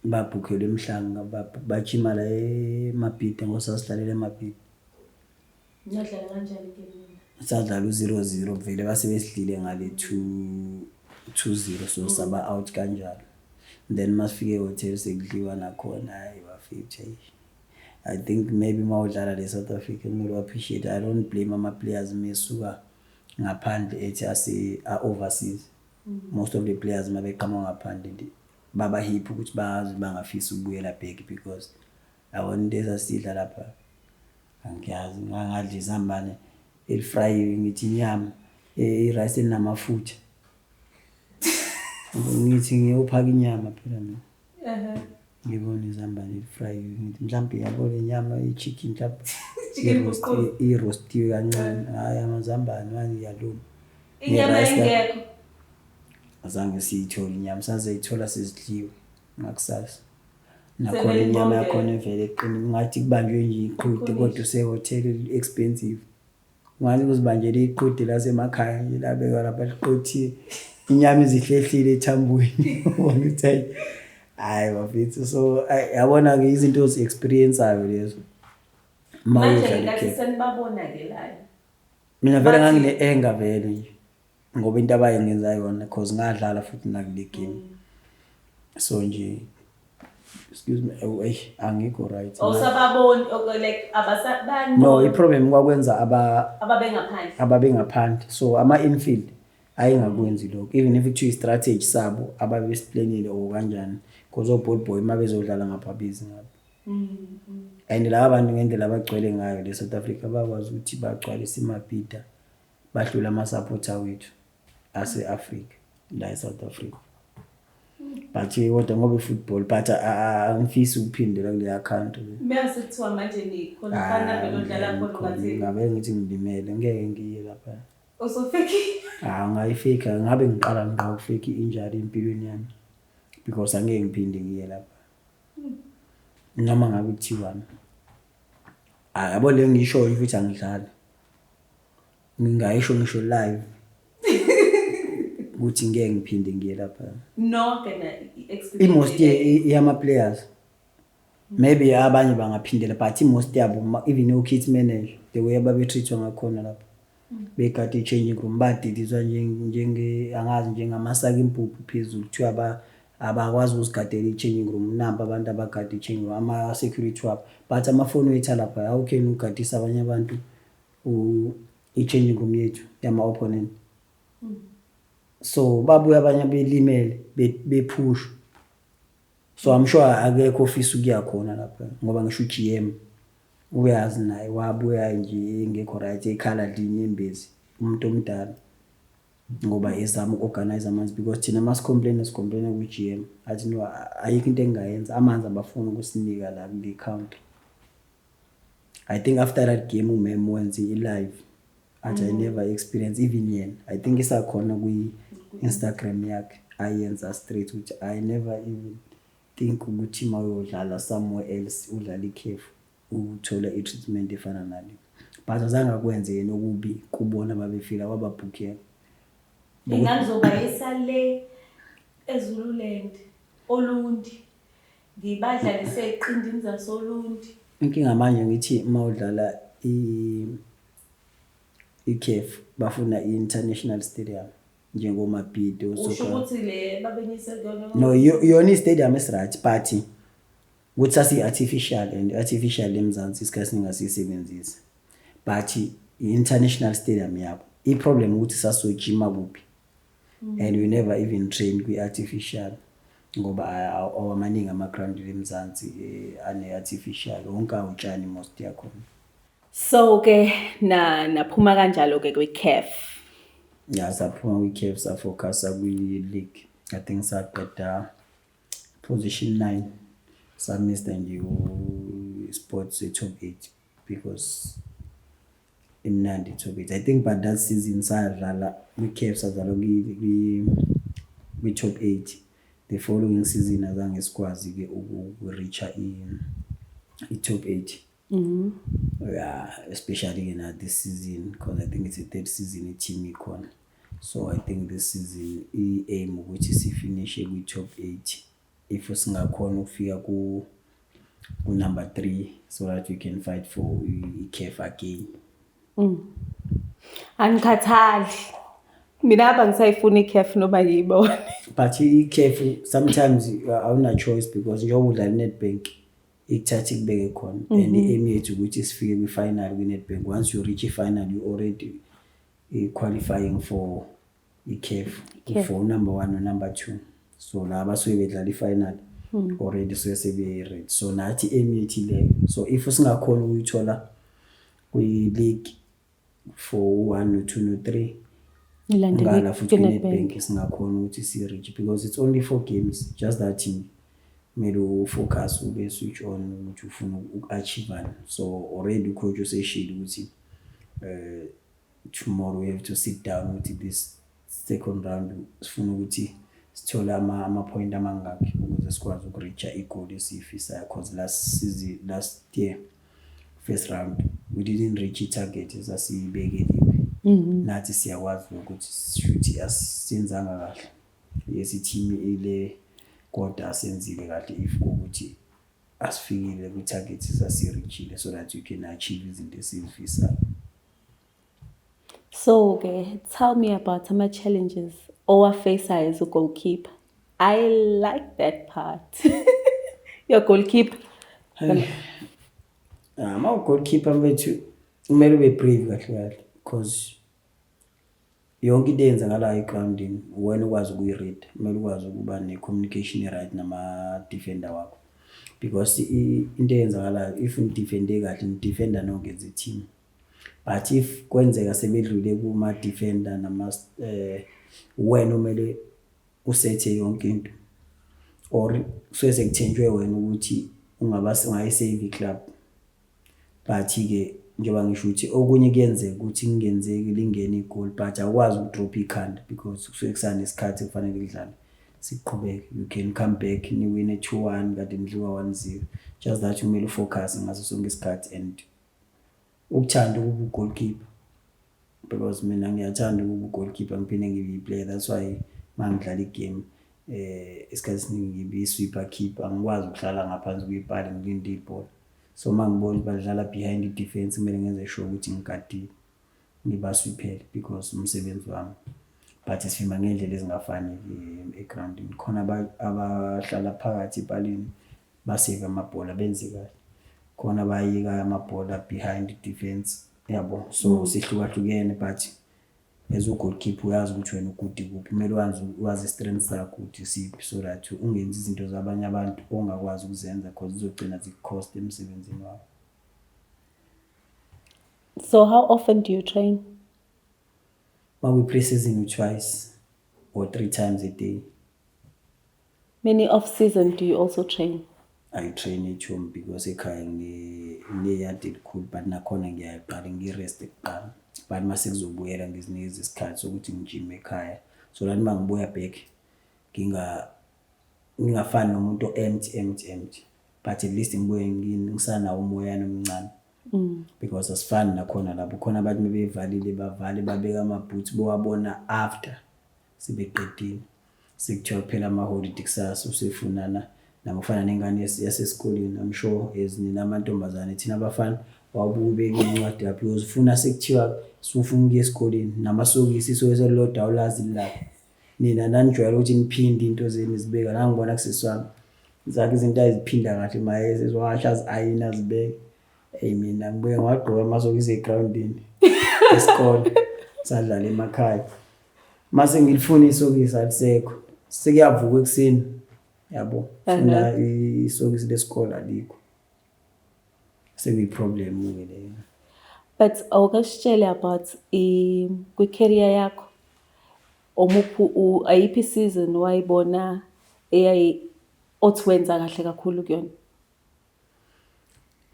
Babhukelwe emhlanga bajima la eMabhida ngosasihlalela eMabhida. Niyadlala kanjani ke? Sadlala u-0-0 vele base besidlile ngale 2-0, so saba out kanjalo. Then masifike ehotel sekudliwa nakhona, hayi bafethu. I think maybe mawudlala le South Africa kumele appreciate. I don't blame ama players mesuka ngaphandle ethi overseas. Most of the players mabeqhamuka ngaphandle baba hip ukuthi bazi bangafisa ukubuyela back because awona into esasidla lapha angiyazi ngangadla izambane elifryiwe ngithi inyama irice elinamafutha. Ngithi ngiyophaka inyama phela mina. Ngibona izambane elifryiwe ngithi mhlawumbe yabo le nyama ichicken mhlawumbe i-roastiwe kancane, hayi amazambane manje yaluma. Inyama ingekho. Azange siyithole inyama, sazayithola sezidliwe ngakusasa. Nakhona inyama yakhona vele eqini, ngathi kubanjwe nje iqhude kodwa usehotel expensive. Ngathi kuzibanjele iqhude lasemakhaya nje labeka lapha liqothiwe, inyama izihlehlile ethambweni. Ubona ukuthi hayi bafethu, so yabona ke izinto zi-experience-ayo lezo. Manje ngathi senibabona ke la. Mina vele ngangine-anger vele nje ngoba into abayengenza yona because ngadlala futhi nakule game. So nje excuse me, angikho right. Awusababoni like abasabani. No, iproblem kwakwenza ababengaphandle. So ama-infield ayengakwenzi lokho, even if it is strategy sabo ababesiplanile or kanjani, because ball boy mabezodlala ngapha busy ngapha. And la abantu ngendlela abagcwele ngayo le South Africa bakwazi ukuthi bagcwalise iMabhida bahlula ama-supporter wethu ase-Africa la eSouth Africa. But kodwa ngoba football but angifisi ukuphindela kule account le. Mase kuthiwa manje nikhona vele odlala khona ngathi ngabe ngithi ngilimele ngeke ngiye lapha. Usofiki? Ngayifika ngabe ngiqala ngawufika injury empilweni yami because angeke ngiphinde ngiye lapha. Noma ngabe kuthiwa yabo le ngisho ukuthi angidlali. Ngingayisho ngisho live ukuthi ngeke ngiphinde ngiye lapha. No kana experience. Most yama players maybe abanye bangaphindela but most yabo even no-kit manager the way ababetreatwa ngakhona lapha bekade i-changing room badidizwa njenge angazi njengamasaka impuphu phezulu kuthiwa abakwazi ukuzigadela i-changing room namba abantu abagada i-changing room ama-security wabo but amafoni wethu lapha how can ugadisa abanye abantu i-changing room yethu yama-opponent. So babuya abanye belimele bepush, so I'm sure akekho ofisa ukuya khona lapha ngoba ngisho uGM uyazi naye wabuya nje engekho right ekhala linye embezi umuntu omdala ngoba ezama uorganize amanzi because thina masicomplain ku-GM athi no ayikho into engayenza amanzi abafuna ukusinika la kule country. I think after that game umem wenze i-live athi I never experience even yena I think isakhona kwi-Instagram yakhe ayenza straight ukuthi I never even think ukuthi uma uyodlala somewhere else udlala ikhefu uthola i-treatment efana nale, but azange akwenze yena okubi kubona babefika wababhukela. Ngingazobayisa le eZululand Olundi ngibadlalise eqindini zasoLundi. Inkinga manje ngithi uma udlala ikhefu bafuna i-international stadium njengomabhido. Usho ukuthi le babenyise kuyona? No, yona i-stadium is-right but ukuthi sasi-artificial and artificial eMzansi isikhathi ningasiyisebenzisi, but i-international stadium yabo i-problem ukuthi sasojima kuphi and we never even train kwi-artificial ngoba awamaningi ama-ground eMzansi ane-artificial, wonke awutshani most yakhona. So ke naphuma kanjalo ke kwi-CAF. Yeah, saphuma kwi-CAF safocusa kwi-league. I think saqeda position 9. Samista nje sports top 8 because imnandi top 8. I think but that season sadlala kwi-CAF sadlala kwi-top 8. The following season azange sikwazi ke ukureacha i-top 8. Yeah, especially in this season because I think it's the third season team ikhona. So I think this season aim ukuthi sifinish kwi-top 8 if singakhona ukufika ku number 3 so that we can fight for i-CAF again. Angikhathali mina abangisayifuna i-CAF noma yibona. But i-CAF sometimes awuna choice because njengoba udlala i-Nedbank ikuthatha ikubeke khona and i-aim yethu ukuthi sifike kwi-final kwi-Nedbank. Once you reach i-final you already qualifying for i-CAF for number 1 or number 2. So laba suke bedlala i-final already so sebe-ready. So nathi aim yethu leyo. So if singakhona ukuyithola kwi-league for 1 no 2 no 3 ngala futhi kwi-Nedbank singakhona ukuthi si-reach because it's only 4 games, just that kumele ufocus ube switch on ukuthi ufuna uku-achieve. So already coach useshile ukuthi tomorrow we have to sit down with this second round sifuna ukuthi sithola ama-point amangaki ukuze sikwazi ukureacha i-goal esiyifisayo because last year first round we didn't reach i-target esasiyibekeliwe. Nathi siyakwazi ukuthi shuthi asenzanga kahle, yes team ile kodwa asenzile kahle if ukuthi asifikile kwi-target esasireachile so that you can achieve izinto esizifisayo. So tell me about ama-challenges owafaceayo as a goalkeeper. I like that part. You're a goalkeeper. Goalkeeper mfethu kumele ube brave kahle kahle because yonke into eyenzakala egroundini wena ukwazi ukuyi-read. Kumele ukwazi ukuba ne-communication right nama-defender wakho because into eyenzakalayo if nidefende kahle nidefenda nonke as a team, but if kwenzeka sebedlule kuma-defender wena umele usethe yonke into or kusuke sekuthenjwe wena ukuthi ungayisave i-club. But-ke njengoba ngisho ukuthi okunye kuyenzeka ukuthi kungenzeki lingene igoli but awukwazi ukudrop ikhanda because kusuke kusanesikhathi kufanele kudlale siqhubeke. You can come back niwine 2-1 kade nidliwa 1-0, just that kumele ufocus ngaso sonke isikhathi and ukuthanda ukuba ugoalkeeper because mina ngiyathanda ukuba ugoalkeeper ngiphinde ngibe i-player. That's why mangidlala igame isikhathi esiningi ngibe-sweeper keeper, angikwazi ukuhlala ngaphansi kwebhali ngilinde ibhola. So mangibona badlala behind i-defense kumele ngenze sure ukuthi ngigadile ngibaswiphele because umsebenzi wami. But sifima ngendlela ezingafani egroundini, khona abahlala phakathi ebhalini basave amabhola benze kahle, khona bayika amabhola behind i-defense yabo. So sihlukahlukene but as a goalkeeper uyazi ukuthi wena ukudi kuphi, kumele wazi strengths zakho ukuthi siphi so that ungenzi izinto zabanye abantu ongakwazi ukuzenza because zizogcina zikucost emsebenzini wakho. So how often do you train? We pre-season twice or 3 times a day. Many off-season do you also train? I train at home because ekhaya ngiyade elikhulu but nakhona ngiyaqala ngirest kuqala, but mase kuzobuyela ngizinikeza isikhathi sokuthi ngijime ekhaya so that mangibuya back ngingafani nomuntu empty but at least ngibuye ngisanawo umoyana omncane because asifani nakhona lapho khona abantu bebevalile bavale babeka amabhoots bowabona after sibeqedile sekuthiwa phela ama-holiday kusasa usefunana namafana nengane yasesikoleni I'm sure ezinye namantombazane thina abafana wawubeka incwadi yapho uzifuna sekuthiwa sufuna ukuya esikoleni namasokisi soweselodwa ulazi lapho nina nanijwayele ukuthi niphinde into zenu zibeka la ngibona kuseswami zakhe izinto ayiziphinda kahle maye sezwasha azayina zibeke mina ngibuye ngagqoka amasokisi egroundini esikole sadlala emakhaya mase ngilifuna isokisi alisekho sekuyavuka ekseni yabo funa isokisi lesikole alikho sekuyiproblem ke leyo. But awukasitshele about kwi-career yakho omuphu ayiphi season wayibona othi wenza kahle kakhulu kuyona?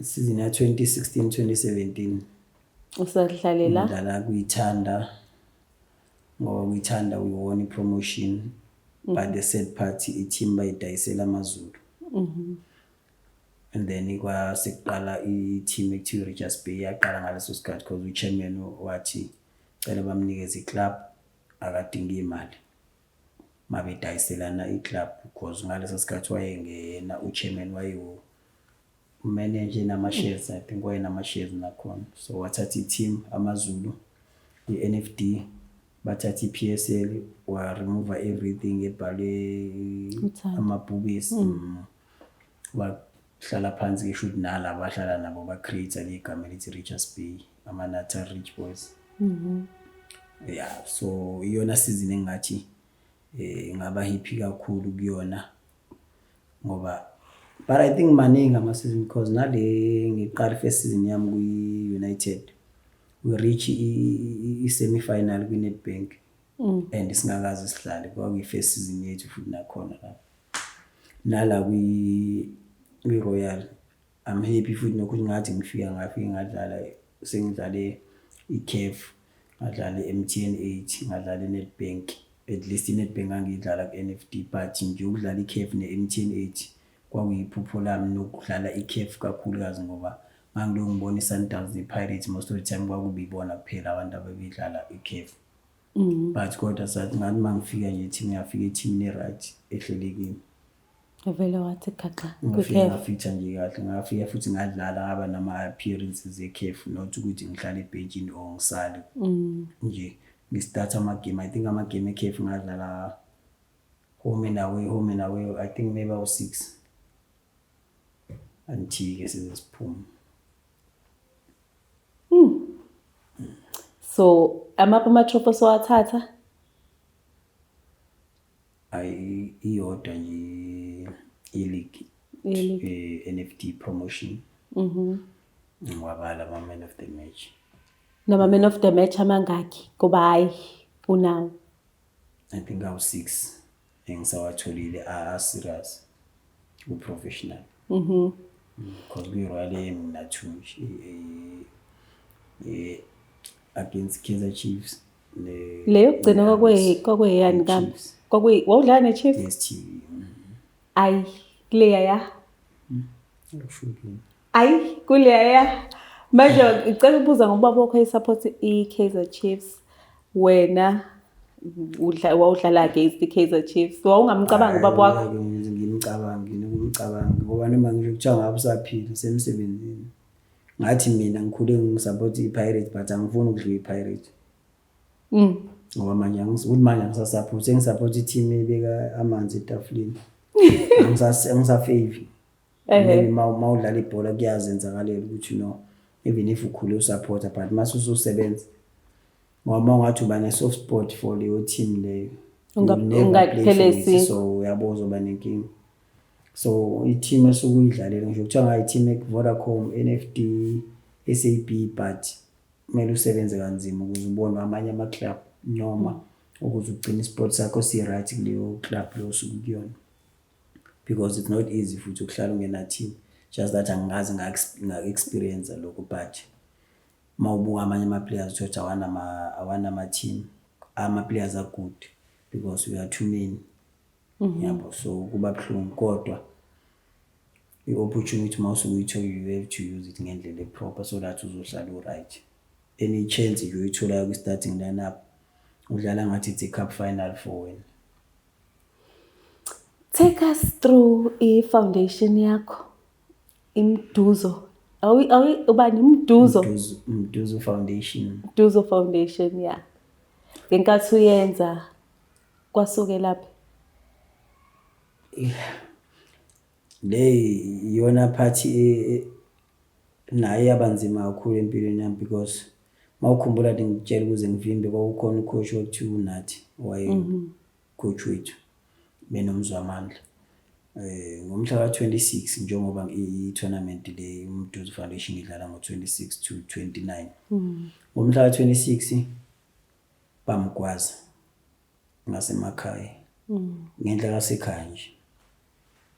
Season ya 2016-2017 usadlalela ngidlala kuyithanda ngoba kuyithanda we won i-promotion by the third party i-team bayidayisela amaZulu and then kwasekuqala i-team ekuthiwa Richards Bay yaqala ngaleso sikhathi because uchairman wathi cela bamnikeze i-club akadingi imali mabedayiselana i-club because ngaleso sikhathi wayengena uchairman wayewo manager nama-shares I think wayenama-shares nakhona so wathatha i-team amaZulu i-NFD bathatha i-PSL wa remove everything ebhalwe amabhubesi wahlala phansi ngisho ukuthi nalabo bahlala nabo ba-create igama elithi Richards Bay ama-Natal Rich Boys yeah so iyona season engathi ngaba happy kakhulu kuyona ngoba but I think maningi ama-season because nale ngiqala first season yami kwi-United we reach i-semi-final kwi-Nedbank and singakaze sidlale kwakuyi-first season yethu futhi nakhona lapho nala kwi-Royal I'm happy futhi nokuthi ngathi ngafika ngadlala sengidlale i-CAF ngadlala i-MTN 8 ngadlala i-Nedbank at least i-Nedbank angiyidlala ku-NFD but nje ukudlala i-CAF ne-MTN 8 kwakuyiphupho lami nokudlala i-CAF kakhulukazi ngoba ngangilo ngibona i-Sundowns ne-Pirates most of the time kwakubibona kuphela abantu ababedlala i-CAF but kodwa sathi ngathi mangifika nje team yafika i-team ne-right ehlelekile vele wathi gaxa ngafika nje kahle ngafika futhi ngadlala ngaba nama-appearances e-CAF not ukuthi ngihlale ebhenjini or ngisale nje ngistart ama-game I think ama-game e-CAF ngadlala home and away I think maybe awu-6 until-ke sesiphuma. So amaphi ama-trophy osowathatha? Iyodwa nje i-league NFD promotion ngwabala ama-man of the match. Nama-man of the match amangaki ngoba hayi unawo? I think awu-6 engisawatholile serious u-professional because kwi-Royal mina 2 against Kaizer Chiefs leyo kugcina kwakuyeyani kambe wawudlala ne-Chiefs? Yes TV ayi kuleya ya ngishukile ayi kuleya ya manje ngicela ukubuza ngoba bakho i-support i-Kaizer Chiefs wena wawudlala against i-Kaizer Chiefs wawungamcabangi ubaba wakho? ngimcabangi ngoba noma ngisho kuthiwa ngabe usaphila semsebenzini ngathi mina ngikhule ngisupport i-Pirates but angifuni ukudliwa i-Pirates ngoba manje angisasupport sengisupport i-team ebeka amanzi etafuleni angisafavor maybe mawudlala ibhola kuyazenzakalela ukuthi even if ukhule usupporta but mase ususebenza ngoba mawungathi uba ne-soft spot for leyo team leyo ungakuphelesi so uyabo uzoba nenkinga so i-team esukuyidlalela ngisho kuthiwa ngayo i-team ek-Vodacom NFD SAB but kumele usebenze kanzima ukuze ubone amanye ama-club noma ukuze ugcine i-sport sakho si-right kuleyo club leyo osuke kuyona because it's not easy futhi ukuhlala ungena-team just that angikaze nga-experience lokho but mawubuka amanye ama-players uthothi awanama-team ama-players are good because we are too many yabo, so kuba buhlungu kodwa i-opportunity mawusuke uyithole, you have to use it ngendlela proper so that uzohlala u-right. Any chance nje uyitholayo kwi-starting lineup udlala ngathi it's a cup final for wena. Take us through i-foundation yakho, imduzo. Ubani Mduzo? Mduzo Foundation. Mduzo Foundation, yeah. Ngenkathi uyenza kwasuke lapho. Le yona party naye yabanzima kakhulu empilweni yami because mawukhumbula ngitshela ukuze ngivimbe kwakukhona ucoach othiwa uNathi waye coach wethu benomzwamandla. Ngomhla ka-26 njengoba i-tournament le uMduzo Foundation idlala ngo-26 to 29. Ngomhla ka-26 bamgwaza ngasemakhaya. Ngendlela kasekhaya nje.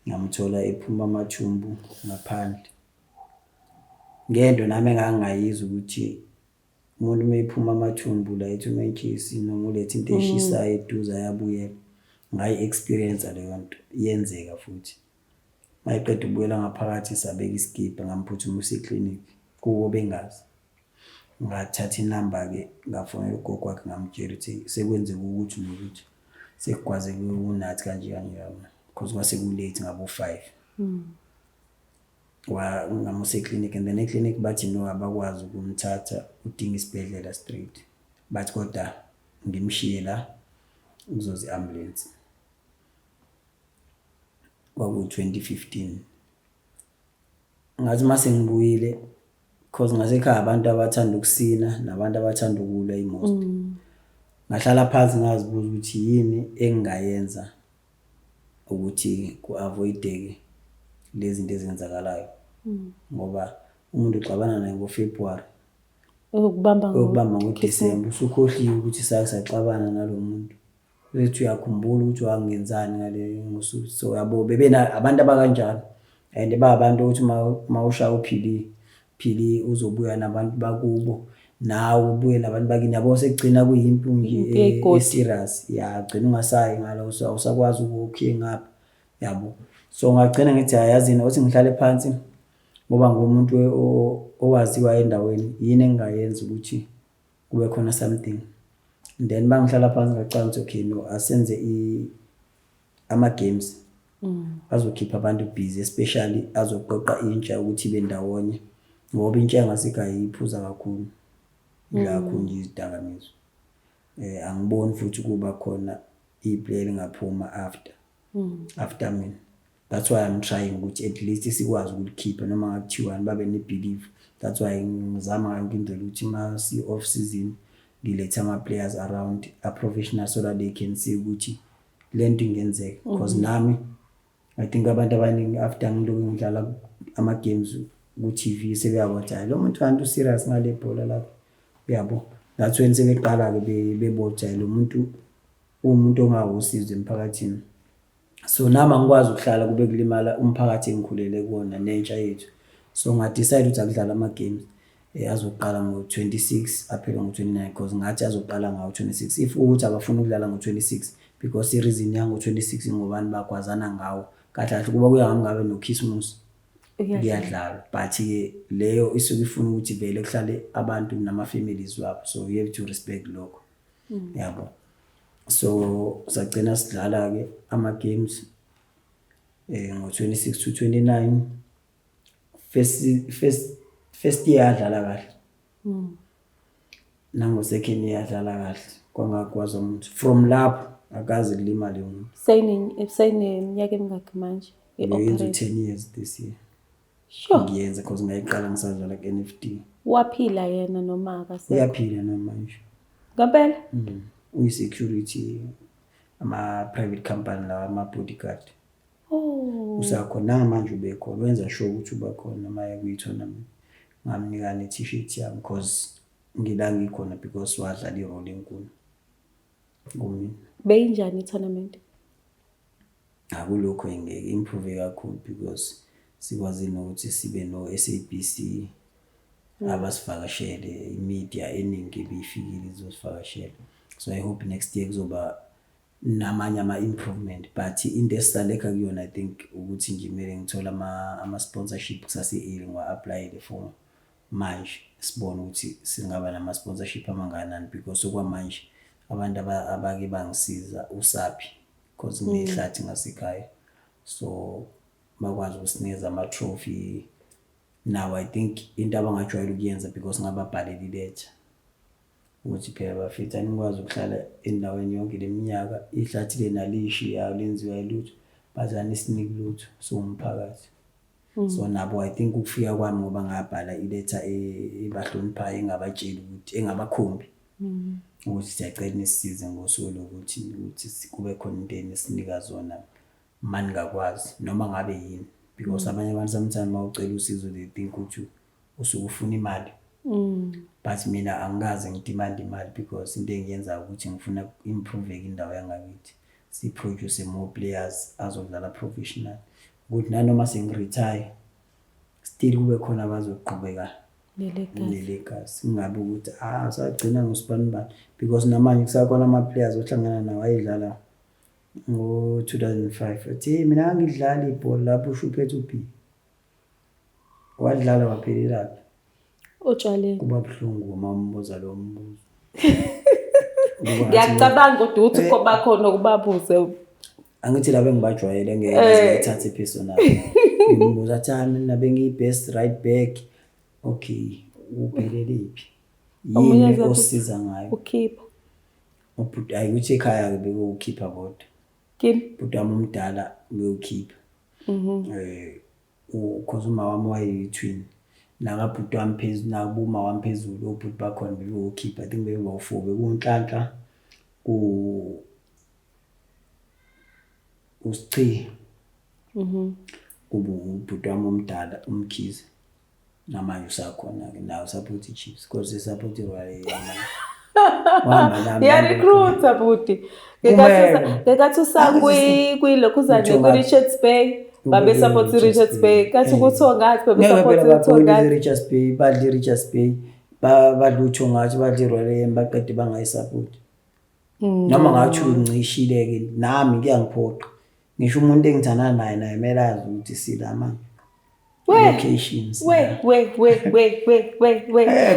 Ngamthola ephuma amathumbu ngaphandle. Ngento nami engangayizi ukuthi umuntu meyiphuma amathumbu la ethi umenkisi noma ulethe into eshisayo eduze ayabuyela. Ngayi experience leyo nto yenzeka futhi. Mayiqeda ubuyela ngaphakathi sabeka iskipha ngamphuthuma use-clinic kuwo bengazi. Ngathatha inamba ke ngafonela ugogo wakhe ngamtshela ukuthi sekwenzeka ukuthi nokuthi sekugwazeke uNathi kanje because kwase kulate ngabo 5. Ngamuse clinic and then clinic bathi no abakwazi ukumthatha udinga isibhedlela straight. Bathi kodwa ngimshiye la uzoze ambulance. Kwaku 2015. Ngathi mase ngibuyile because ngasekhaya abantu abathanda ukusina nabantu abathanda ukulwa imost. Ngahlala phansi ngazibuza ukuthi yini engingayenza ukuthi ku-avoideke lezi zinto ezenzakalayo. Ngoba umuntu uxabana naye ngoFebruary ukubamba ngoDisemba usukhohliwe ukuthi saxabana nalomuntu. Uthi uyakhumbula ukuthi wangenzani ngale ngosuku. So yabo bebena abantu abakanjalo and babantu ukuthi mawushaya uphili uzobuya nabantu bakubo nawe ubuye nabantu bakini yabo sekugcina kuyimpi nje serious yagcina ungasayi ngalo usakwazi ukukhe ngapha yabo. So ngagcina ngithi ayazini ukuthi ngihlale phansi ngoba ngumuntu owaziwa endaweni yini engayenza ukuthi kube khona something. Then bangihlala phansi ngacala ukuthi okay no asenze ama games azokhipha abantu busy especially azoqoqa intsha ukuthi bendawonye ngoba intsha ngasekhaya iphuza kakhulu kakhulu nje izidakamizwa. Angiboni futhi kuba khona iplayer ngaphuma after mina. That's why I'm trying ukuthi at least sikwazi ukukhipha noma ngakuthiwa babe ne-belief. That's why ngizama yonke indlela ukuthi masi off season ngilethe ama players around a professional so that they can see ukuthi lento ingenzeka because nami I think abantu abaningi after ngiloko ngidlala ama games ku TV sebeyabona ukuthi lo muntu kanti serious ngale bhola lapho yabo. That's when sebeqala ke bebotha lo muntu umuntu ongawusizo emphakathini. So nami angikwazi ukuhlala kube kulimala umphakathi engikhulele kuona nentsha yethu. So ngadecide ukuthi akudlala ama games azoqala ngo-26 aphele ngo-29 because ngathi azoqala ngawo-26 if ukuthi abafuna ukudlala ngo-26 because i-reason yango-26 ngobani bakwazana ngawo kahle kahle kuba kuya ngabe noKhisimusi kuyadlala but ke leyo isuke ifuna ukuthi vele kuhlale abantu nama-families wabo, so you have to respect lokho yabo. So sagcina sidlala ke ama games ngo-26 to 29 first year adlala kahle nango second year adlala kahle kwangakwazi umuntu from lapho akaze kulimale umuntu. Sayineminyaka emingaki manje yenza 10 years this year. Sure. Ngiyenza because ngayiqala ngisadlala ku-NFT. Waphila yena noma akasekho? Uyaphila namanje. Ngempela? Uyi-security ama-private company lawa ama-bodyguard. Usakhona manje ubekhona wenza sure ukuthi uba khona maye kuyi-tournament. Ngamnika ne-t-shirt yami because ngila ngikhona because wadlala i-role enkulu kumina. Beyinjani i-tournament? Akulokho engeke improve kakhulu because sikwazi nokuthi sibe no-SABC abasivakashele, imedia eningi ebifikile izosivakashela. So I hope next year kuzoba namanye ama-improvement but into esisaleka kuyona I think ukuthi nje kumele ngithole ama-sponsorship kusase-early ngiwa-applyele for manje sibone ukuthi singaba nama-sponsorship amangakanani because okwamanje abantu abake bangisiza usaphi because nginehlathi ngasekhaya so bakwazi ukusinikeza ama-trophy now I think into abangajwayele ukuyenza because ngababhalela iletha ukuthi phela bafitha nikwazi ukuhlala endaweni yonke leminyaka ihlathi lena lishiya lenziwa ilutho bazani sinike lutho so umphakathi so nabo I think ukufika kwami ngoba ngabhala iletha ebahloniphayo engabatsheli ukuthi engabakhombi ukuthi siyacela nisisize ngosuku ukuthi kube khona into enisinika zona mani ngakwazi noma ngabe yini because abanye abantu sometimes mawucela usizo they think ukuthi usuke ufuna imali but mina angikaze ngidemand imali because into engiyenza ukuthi ngifuna improve indawo yangakithi si produce more players azodlala professional ukuthi nanoma sengiretire still kube khona abazoqhubeka nelegacy kungabe ukuthi sagcina ngosibanibani because namanje kusakhona ama players ohlangana nawo ayidlala ngo 2005 ethi mina ngidlala ibhola lapho ushuphethe uP wadlala waphelelaphi Otshwaleni kuba buhlungu uma umbuza lo mbuzo ngiyacabanga ukuthi uthi koba khona ukubabuze angithi labe ngibajwayele ngeke ngithathe personal ngibuza athana nabe ngiyibest right back okay upheleliphi yini osiza ngayo ukeeper ubhuti ayikuthi ekhaya ke beke ukeeper kodwa kini butama umdala bekukeeper because uma wami wayi-twin nakabhuti wami phezulu nakubuma wami phezulu obhuti bakhona bekukeeper I think beku-4 bekunhlanhla uSichi kuba ubhuti wami omdala umkhize namanje usakhona ke nawo support iChiefs because support iRoyal ya recruiter buti ngekathi usakwilokuzane ku-Richards Bay babe support Richards Bay kathi kuthiwa ngathi babe support Richards Bay badli Richards Bay badlutho ngathi badli Royal baqede bangayisupport noma ngathi ungcishile ke nami kuyangiphoqa ngisho umuntu engithana naye melazi ukuthi silama locations wait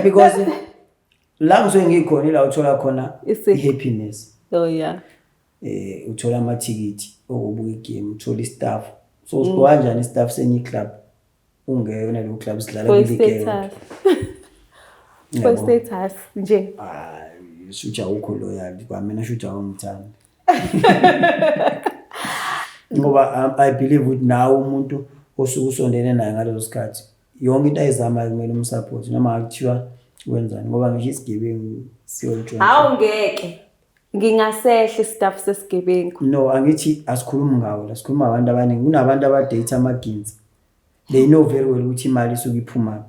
because la ngizwe ngikhona ila uthola khona ihappiness oh yeah uthola amathikithi okubuka igame uthola istaff so usiqwa kanjani istaff senye club ungena lo club sidlala kwi-league for status nje shuja ukho loyal kwamina shuja awungithanda ngoba I believe ukuthi nawe umuntu osuke usondene naye ngaleso sikhathi yonke into ayizama kumele umsupport noma akuthiwa wenzani ngoba ngisho isigebengu siyoltshwa awungeke ngingasehle staff sesigebengu no angithi asikhulumi ngawo la sikhuluma abantu abaningi kunabantu abadate amaginzi they know very well ukuthi imali isuke iphuma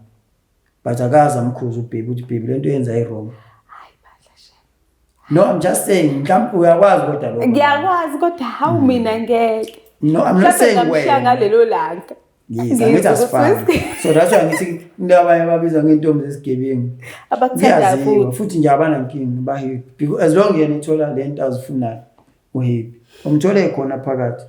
but akaza amkhuza ubhebi ukuthi baby lento yenza iwrong no I'm just saying mhlawumbe uyakwazi kodwa lokho ngiyakwazi kodwa hawu mina ngeke no I'm not saying ngamhlanga lelo langa yes angithi asifani so that's why ngithi indaba yababiza ngentombi zesigebengu abakuthandayo futhi nje abanankingi bahappy because as long yena ithola lento azifunayo uhappy umthole khona phakathi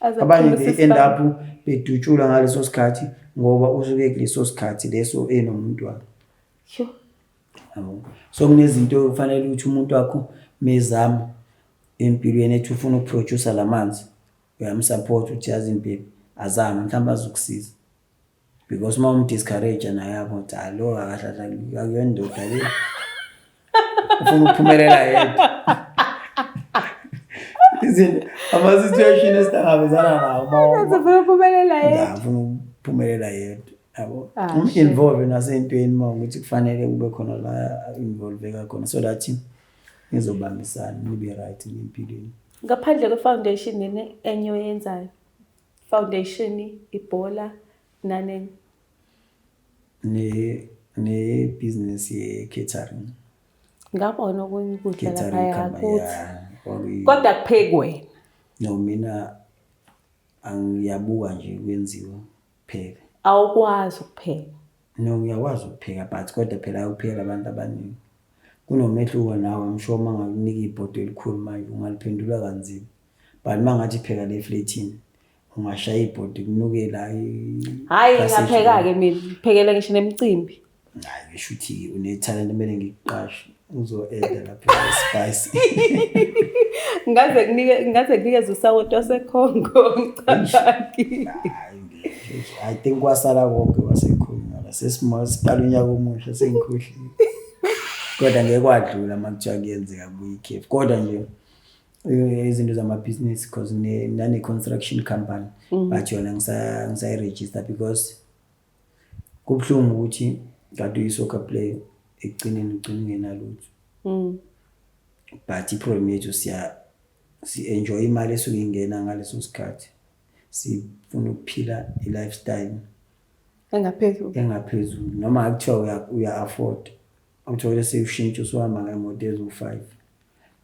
abanye end up bedutshula ngaleso sikhathi ngoba usuke kuleso sikhathi leso enomuntu wakhe sure so kunezinto kufanele ukuthi umuntu wakho mezama empilweni ethi ufuna ukuproduce lamanzi uyamsupport uthi yazi impilo azama mhlawumbe azokusiza because uma umdiscourage naye yabo uthi alo akahlala akuyondoda le ufuna ukuphumelela yedwa izinto ama situation esihlangabezana nawo ufuna ukuphumelela yedwa ufuna ukuphumelela yedwa yabo involve nasentweni mawukuthi kufanele kube khona la involve khona so that ngizobambisana nibe right empilweni ngaphandle kwe-foundation nene enyo yenzayo foundation ibhola nane ne business ye catering ngabona ukudla lapha yakuthi kodwa kuphekwe no mina angiyabuka nje kwenziwa phela awukwazi ukupheka no ngiyakwazi ukupheka but kodwa phela ukuphela abantu abaningi kunomehluko nawe ngisho mangakunika ibhodo elikhulu manje ungaliphendula kanzima but mangathi pheka le flatini ungashaya ibhodo kunuke la hayi ngapheka ke mina phekela ngisho nemicimbi hayi ngisho ukuthi une-talent kumele ngikuqashe uzo-eda lapha spice ngaze kunikeze usawoti wasekhongo mcabaki I think kwasala konke wasekhona la sesiqala unyaka omusha sengikhohlile kodwa ngeke kwadlula makuthiwa kuyenzeka kubuye ikhefu kodwa nje izinto zamabhizinisi because nane-construction company but yona ngisayiregister because kubuhlungu ukuthi kade uyi-soccer player ekugcineni ugcine ungenalutho but iproblem yethu si-enjoy imali esuke ingena ngaleso sikhathi sifuna ukuphila i-lifestyle engaphezulu noma akuthiwa uya-afford awuthole sewushintsha usuhamba ngemoto eziwu-5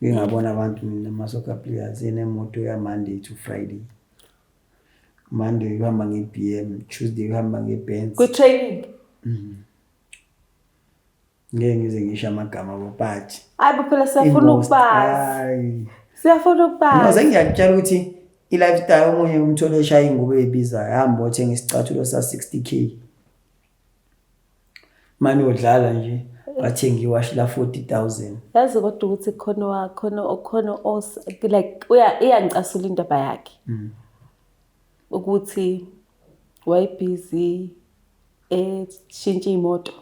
ngingabona abantu mina ama-soccer players enemoto ya-Monday to Friday. Monday uhamba nge-BM, Tuesday uhamba nge-Benz ku-training ngeke ngize ngisho amagama but hayi phela siyafuna ukubazi no ngiyakutshela ukuthi i-lifestyle omunye umthole eshaya ingubo ezibizayo hamba othenga isicathulo sa-60k manje udlala nje wathenga iwashi la 40,000 yazi kodwa ukuthi khona like iyangicasula indaba yakhe ukuthi wayebhizi eshintsha imoto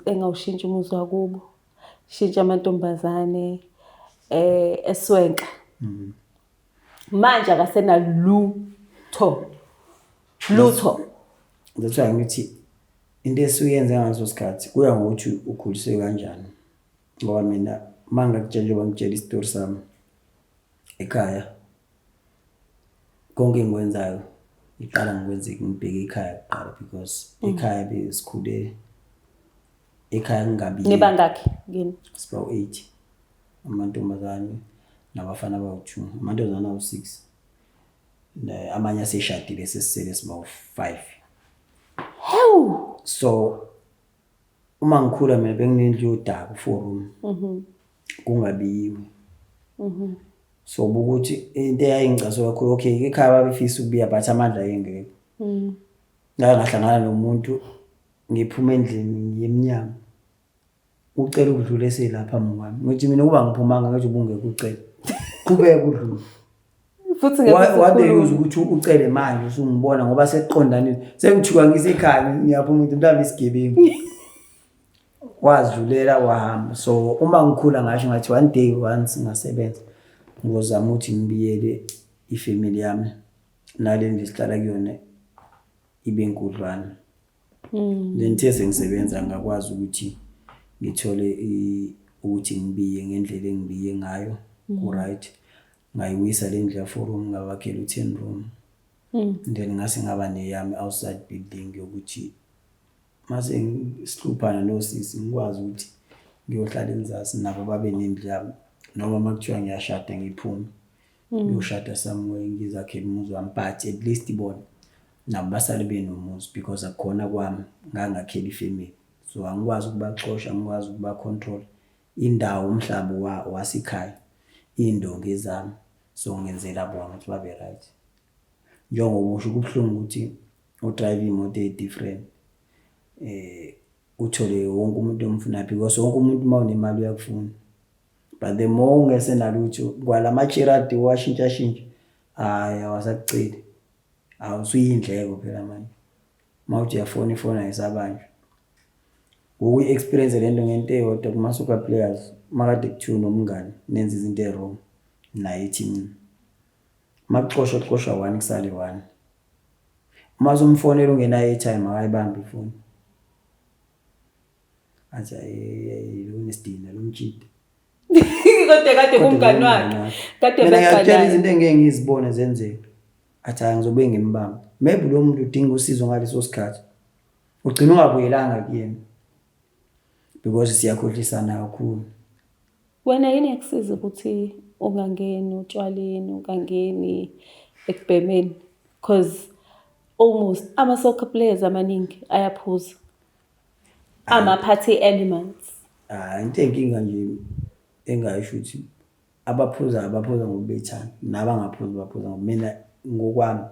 engawushintsha umuzi wakubo shintsha amantombazane eswenka manje akasena lutho that's why ngithi into esuyenze ngaso sikhathi kuya ngokuthi ukhuliswe kanjani ngoba mina mangakutshela ngitshela isitori sami ekhaya konke engikwenzayo iqala ngikwenze ngibheke ekhaya kuqala because ekhaya besikhule ekhaya ngingabi nibangakhe ngini sibawu 8 amantombazane nabafana abawu2 amantombazane awu6 amanye aseshadile sesisele sibawu 5 so uma ngikhula mina benginendlu yodaka 4 room kungabiyiwe so ukuthi into eyayingicaswe kakhulu okay ekhaya babefisa ukubiya but amandla ayengekho ngahlangana nomuntu ngiphuma endlini yeminyango ucela ukudlula eselapha mngwami ngithi mina kuba ngiphumanga ngathi ubungeke ucela qhubeka udlule futhi ngeke ukuthi ucele manje usungibona ngoba seqondanile sengithuka ngisekhaya ngiyaphuma ukuthi mntana isigebengu wazidlulela wahamba so uma ngikhula ngasho ngathi one day once ngasebenza ngizozama ukuthi ngibiyele ifamily yami nale ndisihlala kuyona ibe nkudlwana lenthe sengisebenza ngakwazi ukuthi ngithole ukuthi ngibiye ngendlela engibiye ngayo ku right ngayiwisa le ndlela 4 room ngabakhela u10 room then ngase ngaba neyami outside building yokuthi mase ngihluphana nosisi ngikwazi ukuthi ngiyohlala enzasi nabo babe nendlu yami noma makuthiwa ngiyashada ngiphume ngiyoshada somewhere ngizakhela umuzi wami but at least ibona nabo basale benomuzi because akukhona kwami ngangakhela ifamily so angikwazi ukubaxosha angikwazi ukuba control indawo umhlaba wasikhaya indonge zami so ngenzela bona ukuthi babe right njengoba usho kubhlungu ukuthi udrive imoto different uthole wonke umuntu omfuna because wonke umuntu mawunemali uyakufuna but the more ungesenalutho kwalama charity washintsha hayi awasakuceli awusuyindleko phela manje mawuthi uyafona ifona ayisabanje ngoku experience lento ngento eyodwa kuma soccer players makade kuthiwa nomngane nenza izinto ezwrong naye team makuxoshwa 1 kusale 1 uma umfonela ungenayo airtime akayibambi ifoni athi lo nesidina lo mjidi kade kumngani wakhe kade bekhala izinto engeke ngizibone zenzeka athi angizobe ngimbamba maybe lo muntu udinga usizo ngaleso sikhathi ugcina ungabuyelanga kuyena because siyakhohlisana kakhulu wena yini yakusiza ukuthi ungangeni utshwaleni ungangeni ekubhemeni because almost ama-soccer players amaningi ayaphuza ama-party animals into enkinga nje engayisho ukuthi abaphuza ngokubethana nabangaphuzi baphuza mina ngokwami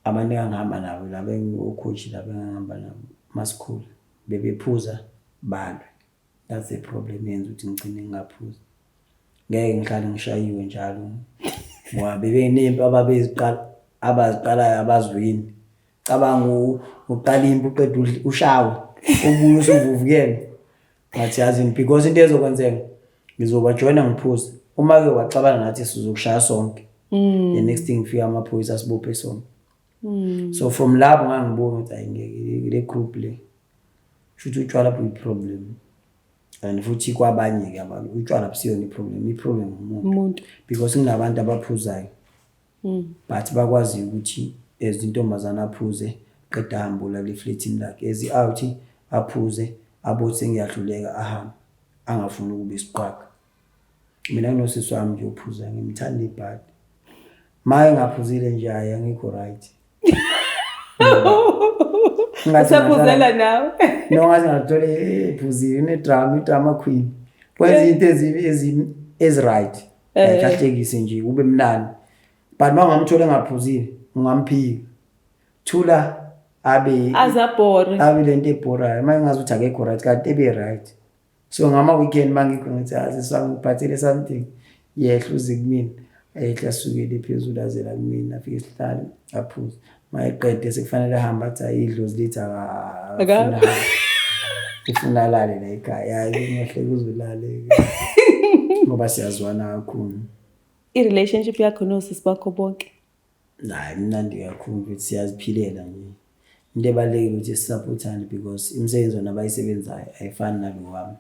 abantu engihamba nabo laba engocoach laba engihamba nabo masikhulu bebephuza balwe. That's the problem yenza ukuthi ngicine ngingaphuzi. Ngeke ngihlale ngishayiwe njalo ngoba bebenempi abaziqalayo abazwini. Cabanga uqala impi uqeda ushawe ubuye usuvuvukele ngathi yazini because into ezokwenzeka ngizobajoyina ngiphuze uma ke wacabana nathi sizokushaya sonke the next thing fika amaphoyisa asibophe sonke. So from lapho ngangibona ukuthi ayingeke le group le futhi utshwala buyi problem and futhi kwabanye ke abantu utshwala busiyona iproblem umuntu because kunabantu abaphuzayo but bakwazi ukuthi ezintombazana aphuze qeda hambula le flatini lakhe ezi out aphuze abothi ngiyahluleka ahamba angafuni ukuba isiqhwaga. Mina nginosisi wami nje uphuza ngimthanda ibhadi maye ngaphuzile nje angikho right. Usaphuzela nawe no ngathi ngathole ephuzile une-drama queen kwenza into ezi right ayikahlekise nje kube mnandi but mangamthole engaphuzile ungamphika thula abe lento ebhorayo maye ngazi ukuthi akekho right kanti ebe right. So ngama weekend mangikho ngithi asisami ngiphathele something yehla uze kumina ayehla sukele phezulu azela kumina afike sihlale aphuze mayeqede sekufanele ahamba athi ayidlozi lithi akafuna ifuna lale la ekhaya hayi ngehle kuzolale ngoba siyazwana kakhulu. I-relationship yakho nosisi bakho bonke hayi mnandi kakhulu ukuthi siyaziphilela nje into ebalulekile ukuthi sisupportane because imisebenzi wona abayisebenzayo ayifani nalo wami.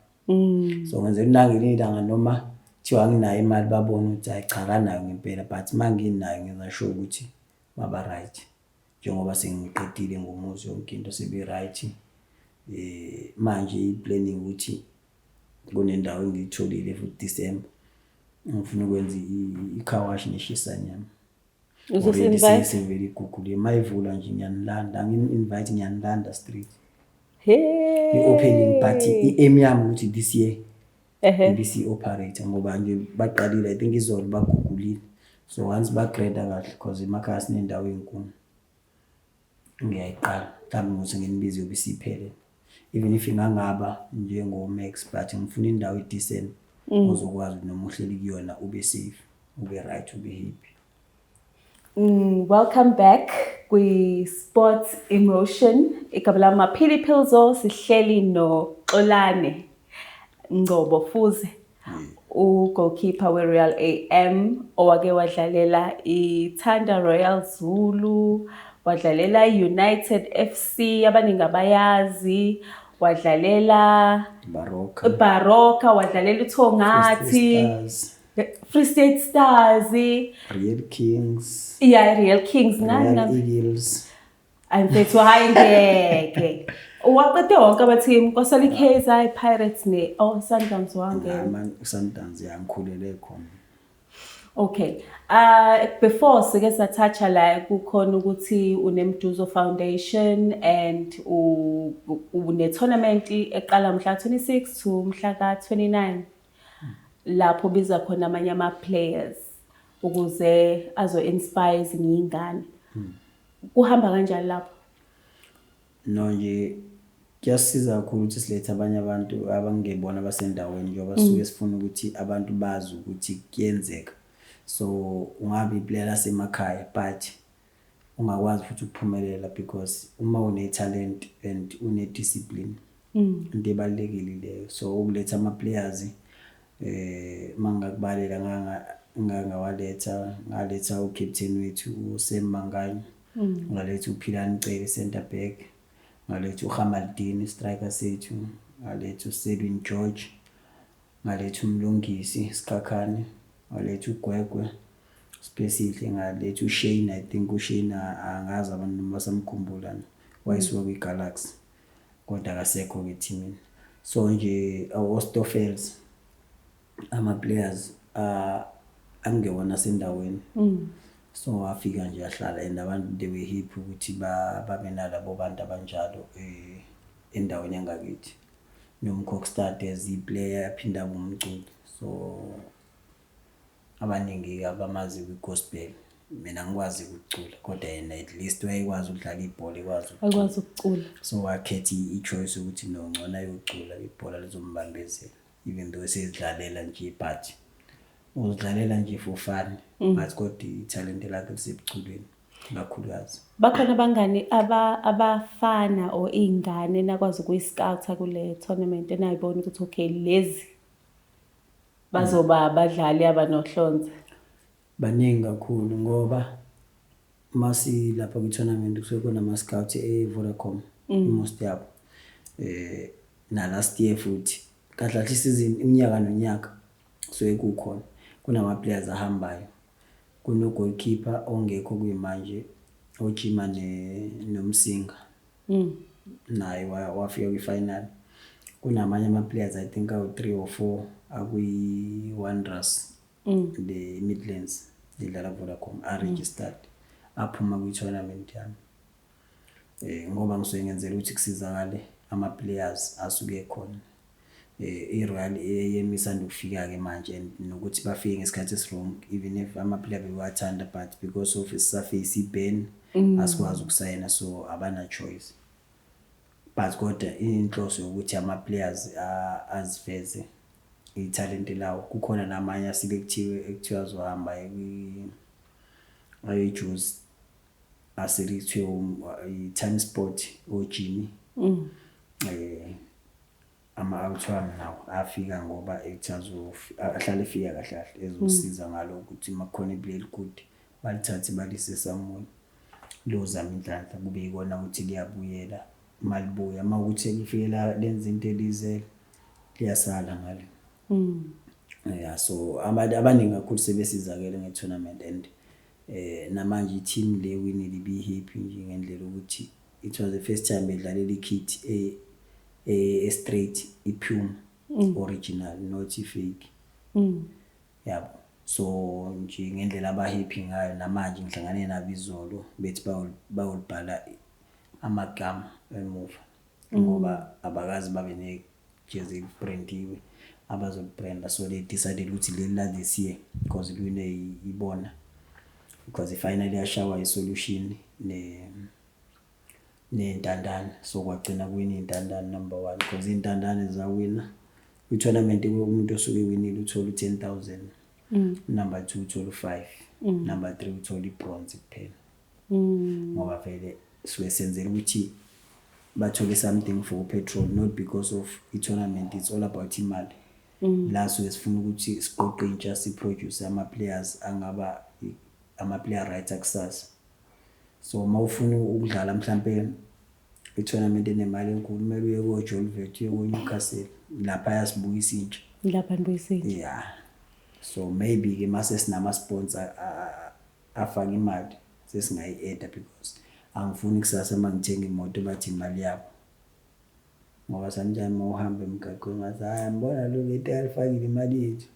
So ngenze nangile ilanga noma thiwa nginayo imali babona ukuthi hayi cha kanayo ngempela but manginayo ngizasho ukuthi baba right njengoba sengiqedile ngomuzi yonke into sebe right. Manje i-planning ukuthi kunendawo engiyitholile futhi December ngifuna ukwenza i-car wash neshisa nyama. Uzosinvite sevele igugule mayivula nje ngiyanilanda ngi-invite ngiyanilanda street. I-opening party i-aim yami ukuthi this year ibisi operator ngoba nje baqalile I think izolo bagugulile so once bagrade kahle because emakhaya sinendawo enkulu ngiyayiqala mhlawumbe ukuthi nginibize ubisi iphele even if ingangaba njengo Max but ngifuna indawo edecent ozokwazi noma uhleli kuyona ube safe ube right ube happy. Welcome back kwi-Sports Emotion. Igama lami PHILISIWE sihleli no Xolani Ngcobo fuze u-goalkeeper we-Real AM owake wadlalela i-Thunder Royal Zulu, wadlalela United FC abaningi abayazi, wadlalela Baroka, wadlalela uThongathi, Free State Stars, Real Kings. Yeah, Real Kings Real Eagles. Mfethu hayi ngeke. Waqede wonke ama-team kwasala i-KZI Pirates Sundowns wangena. Sundowns yangikhulele khona. Okay. Before sike sathatha la kukhona ukuthi uneMduzo Foundation and une tournament eqala mhla 26 to mhla ka 29 lapho biza khona amanye ama players ukuze azo inspire izingane. Kuhamba kanjani lapho? No nje kuyasiza kakhulu ukuthi silethe abanye abantu abangebona basendaweni njengoba suke sifuna ukuthi abantu bazi ukuthi kuyenzeka. So ungabe iplayer lasemakhaya but ungakwazi futhi ukuphumelela because uma une talent and une discipline into ebalekile leyo. So ukuletha ama players mangakubalela ngaletha ucaptain wethu uSemangani, ngaletha uPhilani center back, ngaletha uHamaldini striker sethu, ngaletha uSedwin George, ngaletha uMlungisi Sikhakhane, ngaletha uGwegwe specifically, ngaletha uShane. I think uShane angazi abantu basamkhumbula wayisuka kwiGalaxy kodwa akasekho ke teamini. So nje Ostofels ama players angewona sendaweni. So afika nje ahlala and abantu they were happy ukuthi babe nalabo bantu abanjalo endaweni yangakithi. nomkhokstad as i-player yaphinda kumculi. So abaningi abamazi kwi-gospel, mina ngikwazi ukucula kodwa yena at least wayekwazi ukudlala ibhola, akwazi ukucula. So wakhetha i-choice ukuthi no, ngcono ayocula ibhola lizombambezela, even though sezidlalela nje, but uzidlalela nje for fun, but kodwa i-talent lakhe lisebuculweni kakhulukazi. Bakhona abangani abafana or iy'ngane nakwazi ukuyi-scout-a kule tournament enayibona ukuthi okay lezi bazoba abadlali abanohlonze? Baningi kakhulu ngoba masi lapha kwi-tournament kusuke kunama-scout e-Vodacom, most yabo. Na last year futhi kahle kahle isizini iminyaka nonyaka kusuke kukhona kunama-players ahambayo. Kuno-goalkeeper ongekho kuyimanje ojima nomsinga, naye wafika kwi-final. Kunamanye ama-players I think awu-3 or 4 akwi-Wanderers, the Midlands, lidlala Vodacom, registered aphuma kwi-tournament yami. Ngoba ngisuke ngenzela ukuthi kusizakale ama-players asuke khona. I-Royal yemisanda ukufika-ke manje and nokuthi bafike ngesikhathi esi-wrong, even if ama-player bewathanda but because of isaface i-ban asikwazi ukusayina, so abana-choice. But kodwa inhloso ukuthi ama-players aziveze i-talent lawo. Kukhona namanye ekuthiwa azohamba ayojuice aselithiwe i-Time Sport oJimmy. Ama-outwam nawo afika ngoba ahlale efika kahle kahle ezosiza ngalokho ukuthi makukhona iplay good balithathe balise somewhere lozama inhlanhla kube yikona ukuthi liyabuyela malibuya mawukuthi kufikela lenza into elize liyasala ngale. Yeah, so abaningi kakhulu sebesizakele nge-tournament and namanje i-team le winile be happy nje ngendlela ukuthi it was the first time bedlalela i-kit straight i-pure original, not fake. Yabo. So nje ngendlela abahappy ngayo namanje ngihlangane nabo izolo bethi bawulibhala amagama emuva ngoba abakazi babe nejezi elibrandiwe abazolibranda, so they decided ukuthi leli la this year because lwine ibona because finally yashawa i-solution nentandane, so kwagcina kuwina intandane number 1 because intandane zawina kwi-tournament umuntu osuke winile uthola 10,000, number 2 uthola 5, number 3 uthola i-bronze kuphela. Ngoba vele suke senzela ukuthi bathole something for petrol, not because of i-tournament, it's all about imali. La suke sifuna ukuthi siqoqe intsha siproduce ama-players angaba ama-player right akusasa. So mawufuna ukudlala mhlambe i-tournament enemali enkulu kumele uye ko-Jolvet, uye ko-Newcastle, lapha yasibuyisa intsha. Lapha nibuyisa intsha. Yeah. So maybe ke mase sinama-sponsor afaka imali sesingayi-add because angifuni kusasa mangithenga imoto bathi imali yabo. Ngoba sometimes mawuhamba emgaqweni ngathi hayi mbona lo lento alifakile imali yethu.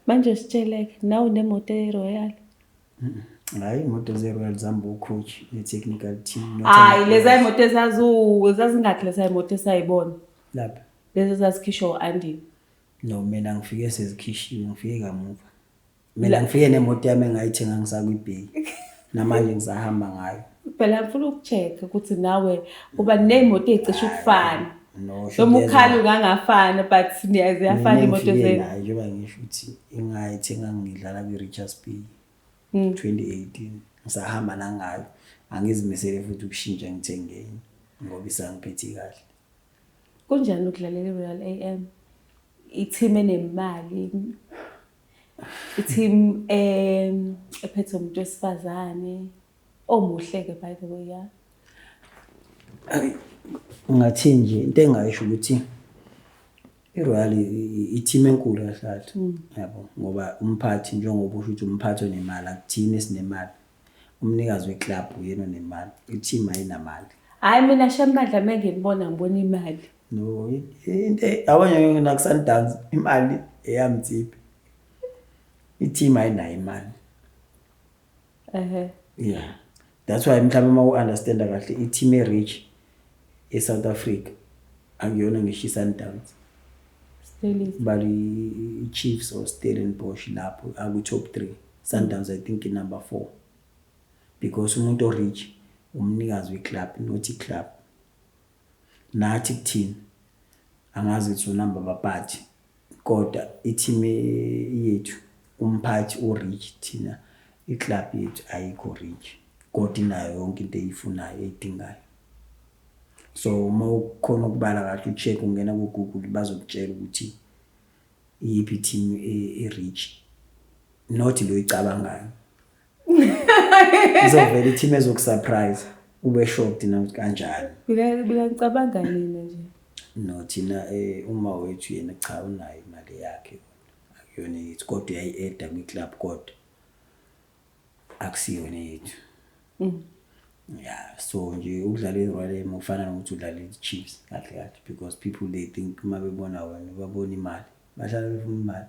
Manje sitsheleke nawe unemoto eRoyal? Hayi imoto ze-Royal zihamba u-coach ne-technical team. Hayi leza imoto zazingathi leza imoto esayibona lapha lezi zazikhishwa u-Andy? No, mina ngifike sezikhishiwe, ngifike kamuva. Mina ngifike nemoto yami engayithenga ngisakwi-bay namanje ngisahamba ngayo. Phela ngifuna ukucheck ukuthi nawe uba nemoto ezicishe ukufana. No, noma ukhali ungangafana but ziyafana imoto zenu. Hayi njengoba ngisho ukuthi engayithenga ngidlala kwi-Richards Bay 2018 ngisahamba nangayo, angizimisele futhi ukushintsha ngithenge enye ngoba isangiphethe kahle. Kunjani ukudlalela i-Royal AM? I-team enemali, i-team ephethe umuntu wesifazane omuhle-ke by the way. Ya ngathi nje into engayisho ukuthi i-Royal i-team enkulu kahle yabo, ngoba umphathi njengoba usho ukuthi umphathi onemali akuthini esinemali, umnikazi weclub uyena onemali, i-team ayinamali. Hayi mina Shambadla mengibona ngibona imali. No, into abanye nakuSundowns imali eyamtsiphi, i-team ayinayo imali. Yeah, that's why mhlawumbe uma u-understand kahle i-team e-rich e-South Africa akuyona ngisho i-Sundowns. but i-Chiefs or Stellenbosch lapho aku-top 3. Sundowns I think number 4 because umuntu o-rich umnikazi we-club not i-club. Nathi kuthina angazi ukuthi unamba babhathi kodwa i-team yethu umphathi o-rich, thina i-club yethu ayikho rich kodwa inayo yonke into eyifunayo eyidingayo. So uma ukhona ukubala kahle ucheck ungena ku-Google bazokutshela ukuthi iyiphi team e-rich not lo icabangayo. Izovela i-team ezokusurprise ube shocked na kanjani. Bila ngicabanga nini nje. No thina uma wethu yena cha unayo imali yakhe akuyona yethu kodwa uyayi-add kwi-club kodwa akusiyona yethu. Yeah, so nje ukudlala i-Royal ufana nokuthi udlala i-Chiefs kahle because people they think uma bebona wena babona imali bahlala befuna imali.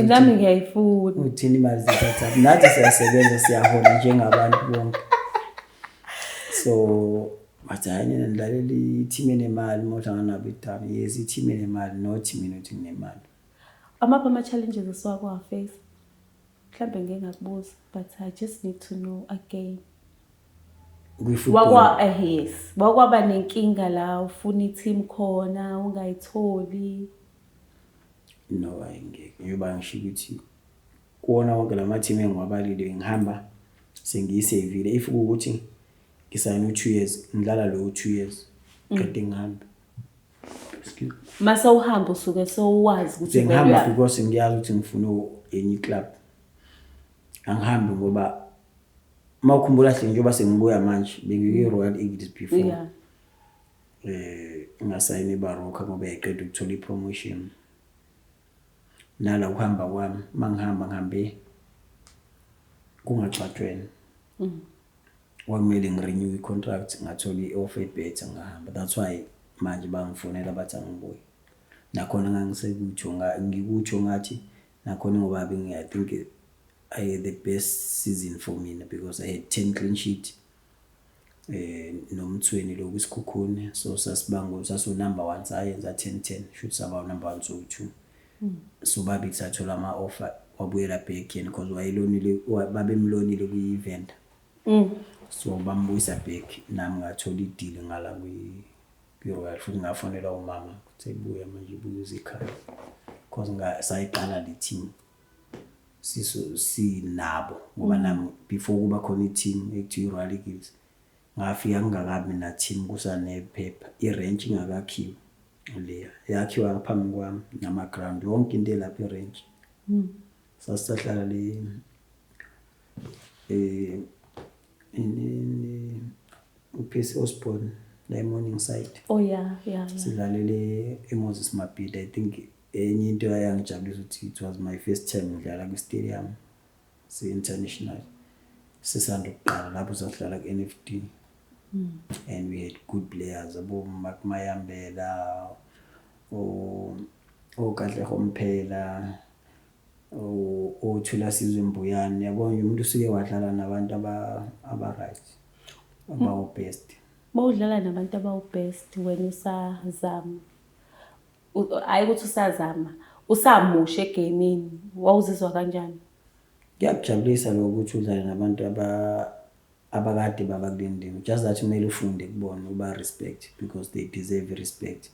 Nami ngiyayifuna. Uthini imali zithatha nathi siyasebenza siyahola njengabantu bonke. So bathi hayi mina ngidlalela i-team enemali mohlangana nabo idami. Yes, i-team enemali not mina uthi nginemali. Amaphi ama-challenges esiwakwa face? Mhlambe ngeke ngakubuza but I just need to know again. Yes. Wakwaba nenkinga la ufuna i-team khona ungayitholi. No ayingeke. Njoba ngisho ukuthi kuona wonke lama-team engiwabalile ngihamba sengiyisevile. If ukuthi ngisayina u2 years ngidlala lo 2 years kade ngihamba. Excuse. Mase uhamba usuke so wazi ukuthi ngihamba because ngiyazi ukuthi ngifuna enye club. Angihambi ngoba mawukhumbula hle njengoba sengibuya manje bengike-Royal Eagles before. Yeah. Ngasayina iBaroka ngoba yayiqeda ukuthola i-promotion. Nala ukuhamba kwami mangihamba ngihambe kungaxatshweni. Kwamele ngirenew i-contract ngathola i-offer better ngahamba. That's why manje bangifonela bathi angibuye. Nakhona ngangisekuthi ngikuthi ngathi nakhona ngoba I think I had the best season for me because I had 10 clean sheet. Nomthweni lokhu isikhukhune so sasibanga saso number 1 sayenza 10-10 should saba number 1 so 2. So babi sathola ama offer wabuyela back yena because wayilonile babemlonile kwi-event. So bambuyisa back nami ngathola i-deal ngala kwi-Royal futhi ngafonela umama ukuthi ebuya manje ibuye ekhaya because sayiqala le team sinabo ngoba nami before kuba khona i-team ekuthiwa i-Royal Eagles ngafika ngingakabi na team kusane paper i-range ingakakhiwa leya yakhiwa ngaphambi kwami nama ground yonke into lapha i-range. Sasihlala le in uPS Osborne la morning side. Oh yeah. Sidlalele eMoses Mabhida. I think enye into ayangijabulisa ukuthi it was my first time ngidlala kwi-stadium se-international sisanda ukuqala lapho sahlala ku-NFD. And we had good players abo Mayambela Kahle Homphela Thulasizwe Mbuyane. Yabona umuntu usuke wadlala nabantu aba-right aba-best. Mawudlala nabantu abawu-best wena usazama hayi ukuthi usazama usamusha egamini wawuzizwa kanjani? Kuyakujabulisa lokho ukuthi udlale nabantu abakade babakulindini. Just that kumele ufunde kubona uba respect because they deserve respect.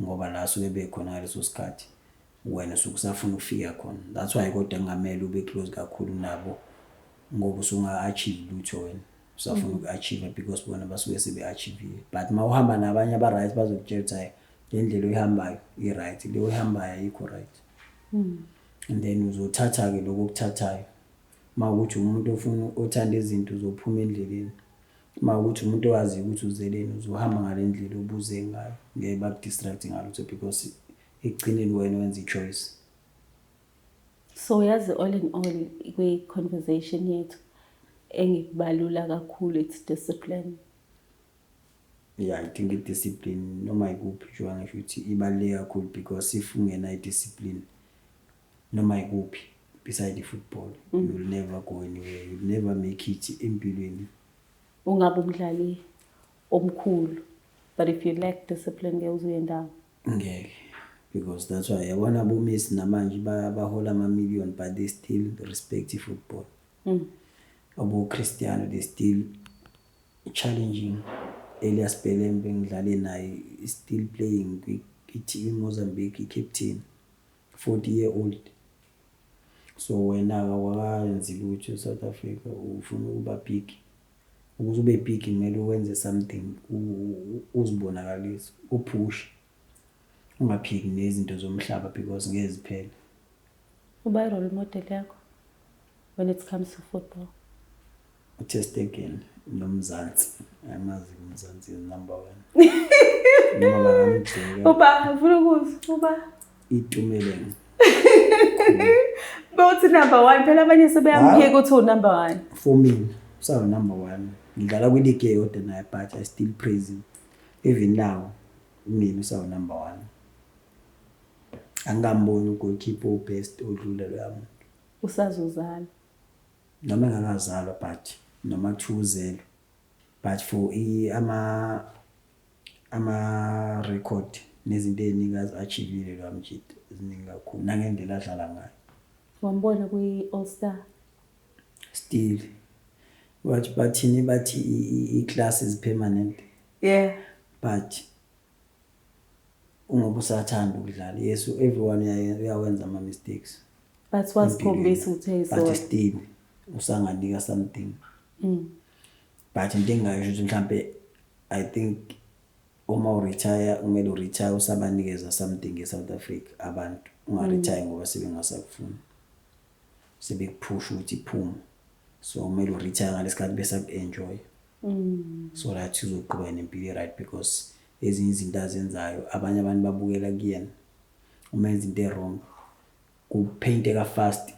Ngoba la suke bekhona ngaleso sikhathi wena sukusafuna ukufika khona. That's why kodwa ngamele ube close kakhulu nabo ngoba usunga-achieve lutho wena usafuna uku-achieve because bona basuke sebe-achievile. But mawuhamba nabanye aba-right bazokutshela ukuthi le ndlela oyihambayo i-right, le oyihambayo ayikho right. And then uzothatha-ke lokho okuthathayo. Mawukuthi umuntu ofuna othanda izinto uzophuma endleleni. Mawukuthi umuntu owazi ukuthi uzeleni uzohamba ngale ndlela obuze ngayo. Ngeke bakudistract ngalutho because ekugcineni wena wenza i-choice. So yazi all in all kwi-conversation yethu engikubalula kakhulu it's discipline. Yeah, I think discipline noma ikuphi nje ngisho ukuthi ibaluleke kakhulu because if ungena i-discipline noma ikuphi beside football you will never go anywhere, you will never make it empilweni. Ungabe umdlali omkhulu but if you lack discipline ngeke uyendawo. Ngeke because that's why yabona boMessi namanje bahola ama-million but they still respect football. Abo Cristiano they still challenging. Elias Pelembe ngidlale naye is still playing in Mozambique, captain, 40-year-old. So wena awayenzi lutho South Africa ufuna ukuba big. Ukuze ube big kumele wenze something uzibonakalise, upush. Ungaphiki nezinto zomhlaba because ngeze phela. Uba role model yakho when it comes to football? Test again nomzansi. Amazi umzansi is number 1. Noma bangamjeka. Uba ufuna ukuzi uba Itumeleng. Bothi number 1 phela abanye sebeyamphika uthi number 1. For me, so number 1. Ngidlala kwi-league eyodwa naye but I still praise him. Even now, mina so number 1. Angamboni ugoalkeeper obest odlula lo yami. Usazozala. Noma ngangazalwa but noma 2-0. But for ama record nezinto eziningi achievile lo amjita eziningi kakhulu nangendlela adlala ngayo. Wambona kwi All Star. Still what bathini bathi i-class is permanent. Yeah. But ungoba usathanda ukudlala, yes, everyone uyawenza ama mistakes. But wasikhombisa ukuthi but still usanganika something. But into engayisho ukuthi mhlambe I think uma retire kumele retire usabanikeza something eSouth Africa abantu. Ungaretire ngoba sebengasakufuna. Sebekupush ukuthi iphume. So kumele retire ngalesikhathi bese enjoy. So that uzoqhubeka nempilo right because ezinye izinto azenzayo abanye abantu babukela kuyena. Uma enza into wrong kupainteka fast.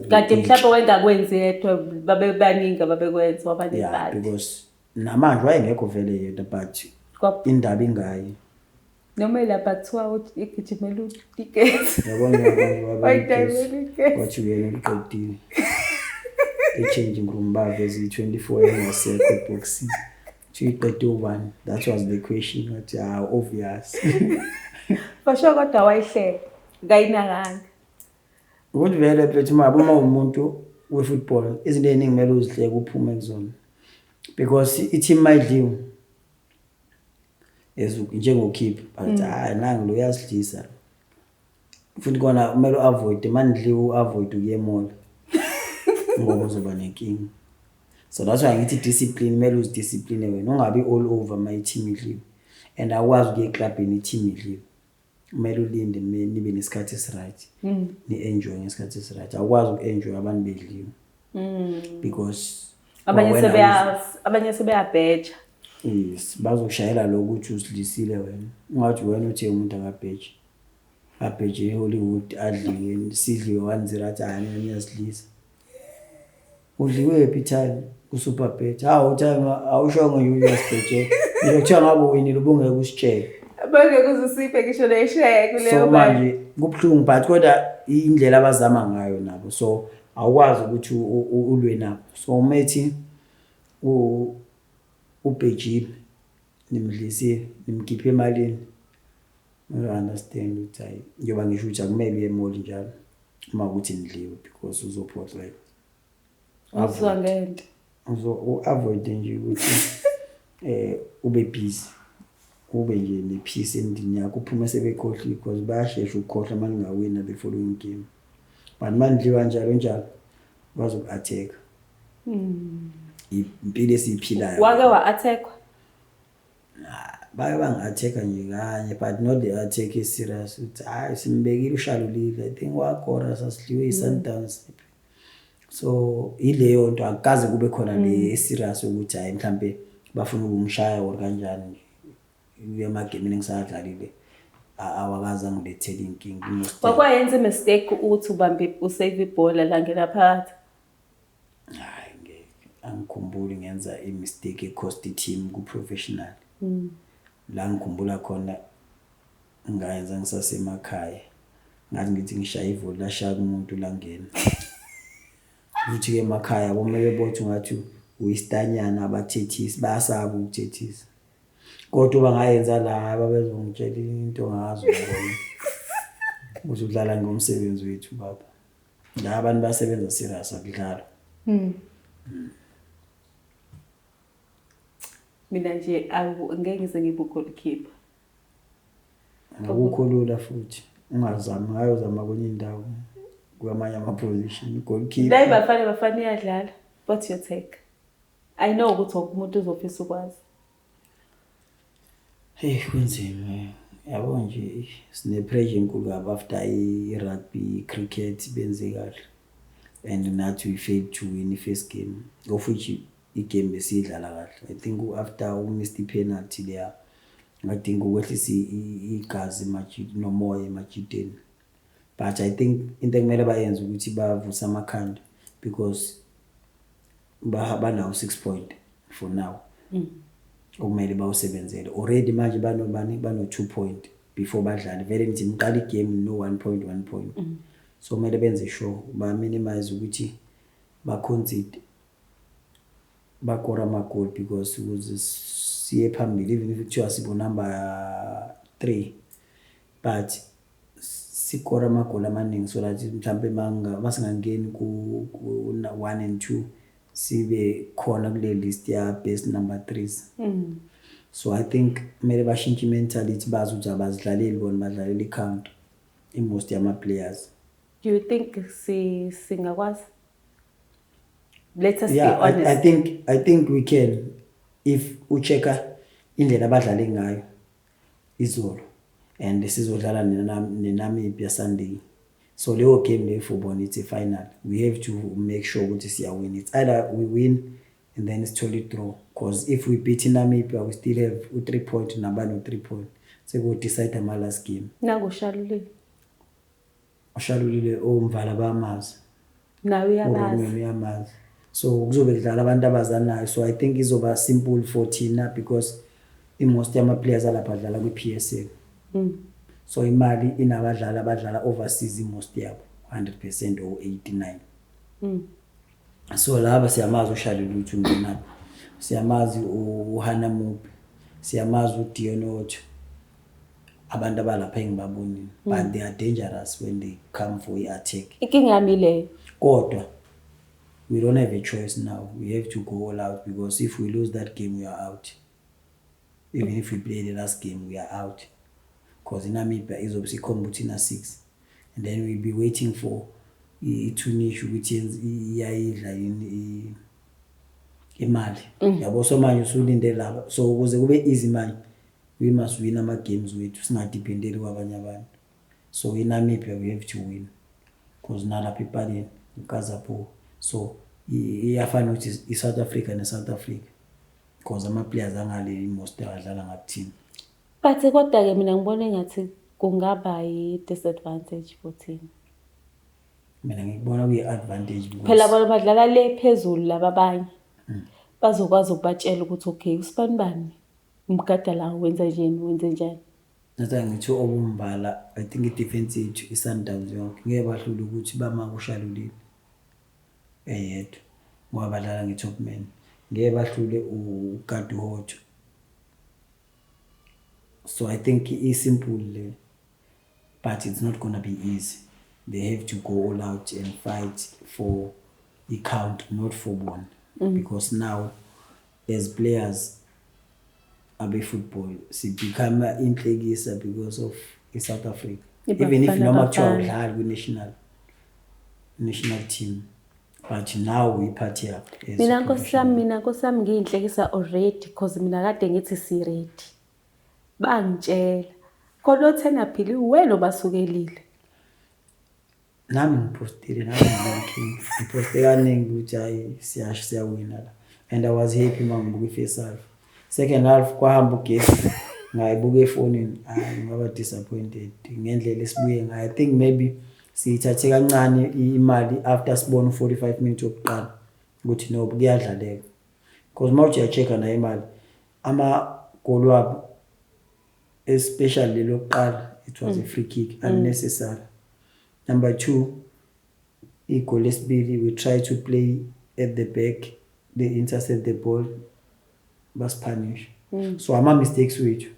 Kanti mhlawumbe wengakwenzi yedwa babebaningi ababekwenza wabanye bad. Because namanje wayengekho vele yedwa but indaba ingayi. Noma lapha kuthiwa igijimela uticket. Yabona abantu wathi uyena uqedile. Changing room bavezi 24 engasekho boxing. Chiqede ubani? That was the question. What obvious. Basho kodwa wayihleka ngayinakanga. Ukuthi vele phethe uma umuntu we-football izinto eziningi kumele uzihleke uphume kuzona. Because i-team mayidliwe njengokeeper but nangu lo yasidlisa. Futhi kona kumele avoid mandliwe uavoid ukuyemola. Ngoba uzoba nenkinga. So that's why ngithi discipline kumele uzidiscipline wena ungabi all over my team idliwe. And akwazi ukuye clubini i-team idliwe. Kumele ulinde nibe nesikhathi esiright. Ni-enjoy ngesikhathi esiright. Akwazi uku-enjoy abantu bedliwe. Because abanye sebeyabheja. Yes, bazokushayela lokuthi usidlisile wena. Ungathi wena uthe umuntu akabheja. Abheje eHollywood adliwe sidliwe 1-0 athi niyasidlisa. Udliwe epithali kuSuperbet. Time awushongo uyasibheje. Ngiyokuthiwa ngabe uwinile ubungeke usitshele. Abangeke uzisiphe ngisho neshare kuleyo so manje kubhlungu but kodwa indlela abazama ngayo nabo so awukwazi ukuthi ulwe nabo so umethi ubhejile nimdlisile nimkhiphe emalini you understand ukuthi hayi njoba ngisho ukuthi akumele uyemoli njalo uma ukuthi ndliwe because uzophoxa like uzwa ngento avoid nje ukuthi ube busy ube nje nepeace endini yakho uphume sebekhohle because bayashesha ukukhohle manje ngawina the following game but manje njalo bazoku-attack impilo esiphilayo wake wa-attack bake banga-attack nje kanye but not the attack is serious ukuthi hayi simbekile ushalulile I think wakora sasidliwe i-Sundowns so ileyo nto akaze kube khona le serious ukuthi hayi mhlambe bafuna ukumshaya or kanjani nje emagemini ngisadlalile awakaza ngilethele inkingi kwakwayenza mistake uthi ubambe usave ibhola la ngena phakathi hayi ngeke angikhumbuli ngenza imistake ecost team ku professional la ngikhumbula khona ngayenza ngisasemakhaya ngathi ngithi ngishaya ivolley lashaya umuntu la ngena uthi ke emakhaya bomele bothi ngathi uyistanyana abathethisi bayasaba ukuthethisa kodwa bangayenza la babezongitshela into ngazo ngibona ukuthi udlala ngomsebenzi wethu baba la abantu basebenza serious akudlala. Mina nje ngeke ngize ngibe goalkeeper. Akukho lula futhi ungazami ngayozama kwenye indawo kwamanye ama-position goalkeeper. La Bafana iyadlala. What's your take? I know ukuthi umuntu uzofisa ukwazi. Hey kunzima yabo nje sine-pressure enkulu kabi after i-rugby, cricket benze kahle and nathi we failed to win i-first game of which i-game besiyidlala kahle. I think after missed i-penalty there ngadinga ukwehlisa igazi nomoya emajiteni, but I think into ekumele bayenze ukuthi bavuse amakhanda because banawo 6 point for now. Okumele bawusebenzele already manje bano 2 point before badlale vele nithi niqala igame no 1 point. So kumele benze sure ba minimize ukuthi ba concede bakora ama-goal because ukuze siye phambili even if kuthiwa sibo number 3 but sikora ama-goal amaningi so that mhlambe masingangeni ku 1 and 2 sibe khona kule list ya best number 3s. So I think kumele bashintshe mentality bazi ukuthi abazidlaleli bona badlalela i-count most yama-players. Do you think singakwazi? Let us be Yeah, honest. I think we can if uchecka indlela abadlale ngayo izolo and sizodlala neNamibia Sunday. So leyo game le football it's a final. We have to make sure ukuthi siyawin. It's either we win and then it's totally draw because if we beat Namibia we still have 3 point nabani 3 point. So we decide ama last game. Nangu Shalulile. Ushalulile omvala bamazi. Nawe uyabazi. So kuzobe kudlala abantu abazanayo. So I think izoba simple for thina because most yama players alapha dlala kwi-PSL. So imali inabadlali abadlala overseas most yabo 100% or 89. So laba siyamazi uShalulile ukuthi ungenaphi. Siyamazi uHana Mubi. Siyamazi uDionotho. Abantu abalapha engibabonini but they are dangerous when they come for i-attack. Inkinga yami le. Kodwa we don't have a choice now. We have to go all out because if we lose that game we are out. Even if we play the last game we are out. Because in Namibia is obviously combutina 6 and then we'll be waiting for i-Tunisia ukuthi iyayidla imali. Yabo so manje usulinde laba so ukuze kube easy manje we must win ama games wethu singadependeli kwabanye abantu. So in Namibia we have to win because nalapha ipaleni uKazapo so iyafana ukuthi i-South Africa ne-South Africa because ama-players angale most abadlala ngakuthina. But kodwa-ke mina ngibona engathi kungaba yi-disadvantage for thina. Mina ngikubona kuyi-advantage because Phela bona badlala le phezulu laba abanye. Bazokwazi ukubatshela ukuthi okay usibani bani umgada la wenza njani. Nathi ngithi obumbala I think i-defense yethu i-Sundowns yonke ngeke bahlule ukuthi bama kuShalulile eyedwa ngoba badlala nge-top man ngeke bahlule uGaduhoto. So I think it's simple but it's not gonna be easy. They have to go all out and fight for the count, not for one. Because now as players abe football si become inhlekisa because of South Africa. Even if noma kuthiwa udlala national team but now we party up. Mina nkosami ngiyinhlekisa already because mina kade ngithi si ready. Bangitshela khona othena phili wena obasukelile. Nami ngipostile ngiposte kaningi ukuthi hayi siyawina la and I was happy mangibuka i-first half. Second half kwahamba ugesi ngayibuka efonini ngaba disappointed ngendlela esibuye ngayo. I think maybe siyithathe kancane imali after sibona 45 minutes yokuqala ukuthi no kuyadlaleka because mawuthi uyachecka na imali ama goal wabo especially lokuqala it was a free kick unnecessary. Number 2 i-goal lesibili we try to play at the back they intercept the ball bas punish. So ama-mistakes wethu.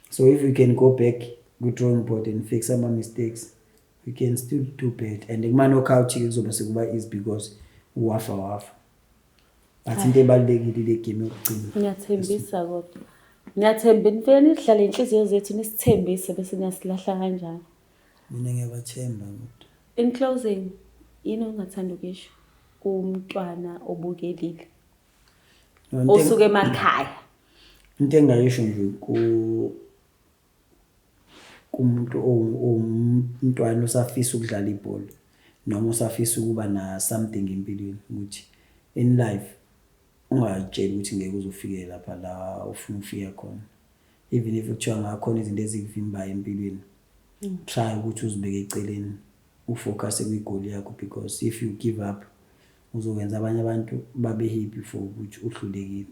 So if we can go back ku-drawing board and fix ama-mistakes, we can still do better. And kuma-knockout-ke kuzobe sekuba easy because wafa. But into ebalulekile le game yokugcina. Ngiyathembisa kodwa. Ngiyathemba nifike nidlale inhliziyo zethu nisithembise bese niyasilahla kanjani. Mina ngiyabathemba kodwa. In closing, yini ongathanda ukisho kumntwana obukelile? Osuke emakhaya. Into engayisho nje kumuntu umntwana osafisa ukudlala ibhola noma osafisa ukuba na something empilweni ukuthi in life ungajeli ukuthi ngeke uzofike lapha la ufuna ufika khona. Even if kuthiwa ngakhona izinto ezikuvimbayo empilweni, try ukuthi uzibeke eceleni ufocus kwi-goal yakho, because if you give up uzokwenza abanye abantu babe happy for ukuthi uhlulekile.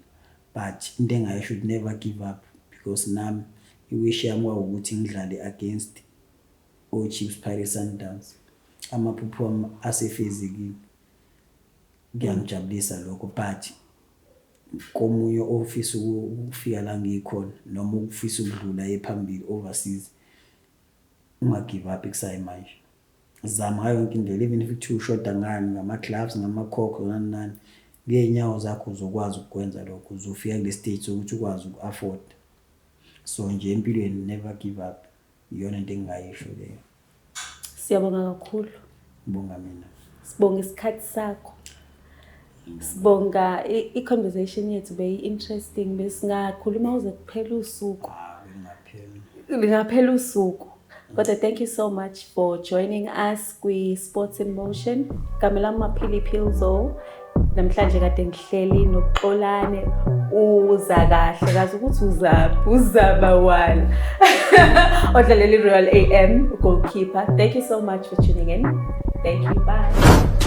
But into engayi should never give up, because nami iwish yami ukuthi ngidlale against Chiefs, Pirates, Sundowns. Amaphupho wami asefezekile, ngiyangijabulisa lokho. But komunye ofisa ukufika la ngikhona noma ukufisa ukudlula ephambili overseas, ungagive up kusayimanje. Zama ngayo yonke indlela, even if kuthiwa ushoda ngani ngama-gloves, ngamakhokho, nani ngeenyawo zakho uzokwazi ukwenza lokho, uzofika kule stage sokuthi ukwazi uku-afford. So nje empilweni never give up, iyona into engingayisho leyo. Siyabonga kakhulu. Ngibonga mina. Sibonga isikhathi sakho. Sibonga i-conversation yethu beyi-interesting, besingakhuluma uze kuphela usuku. Lingaphela usuku. But thank you so much for joining us kwi-Sports in Motion. Kamela PHILISIWE. Namhlanje kade ngihleli noXolani uza kahle kazi ukuthi uzaba wala. Odlalela iRoyal AM goalkeeper. Thank you so much for tuning in. Thank you. Bye.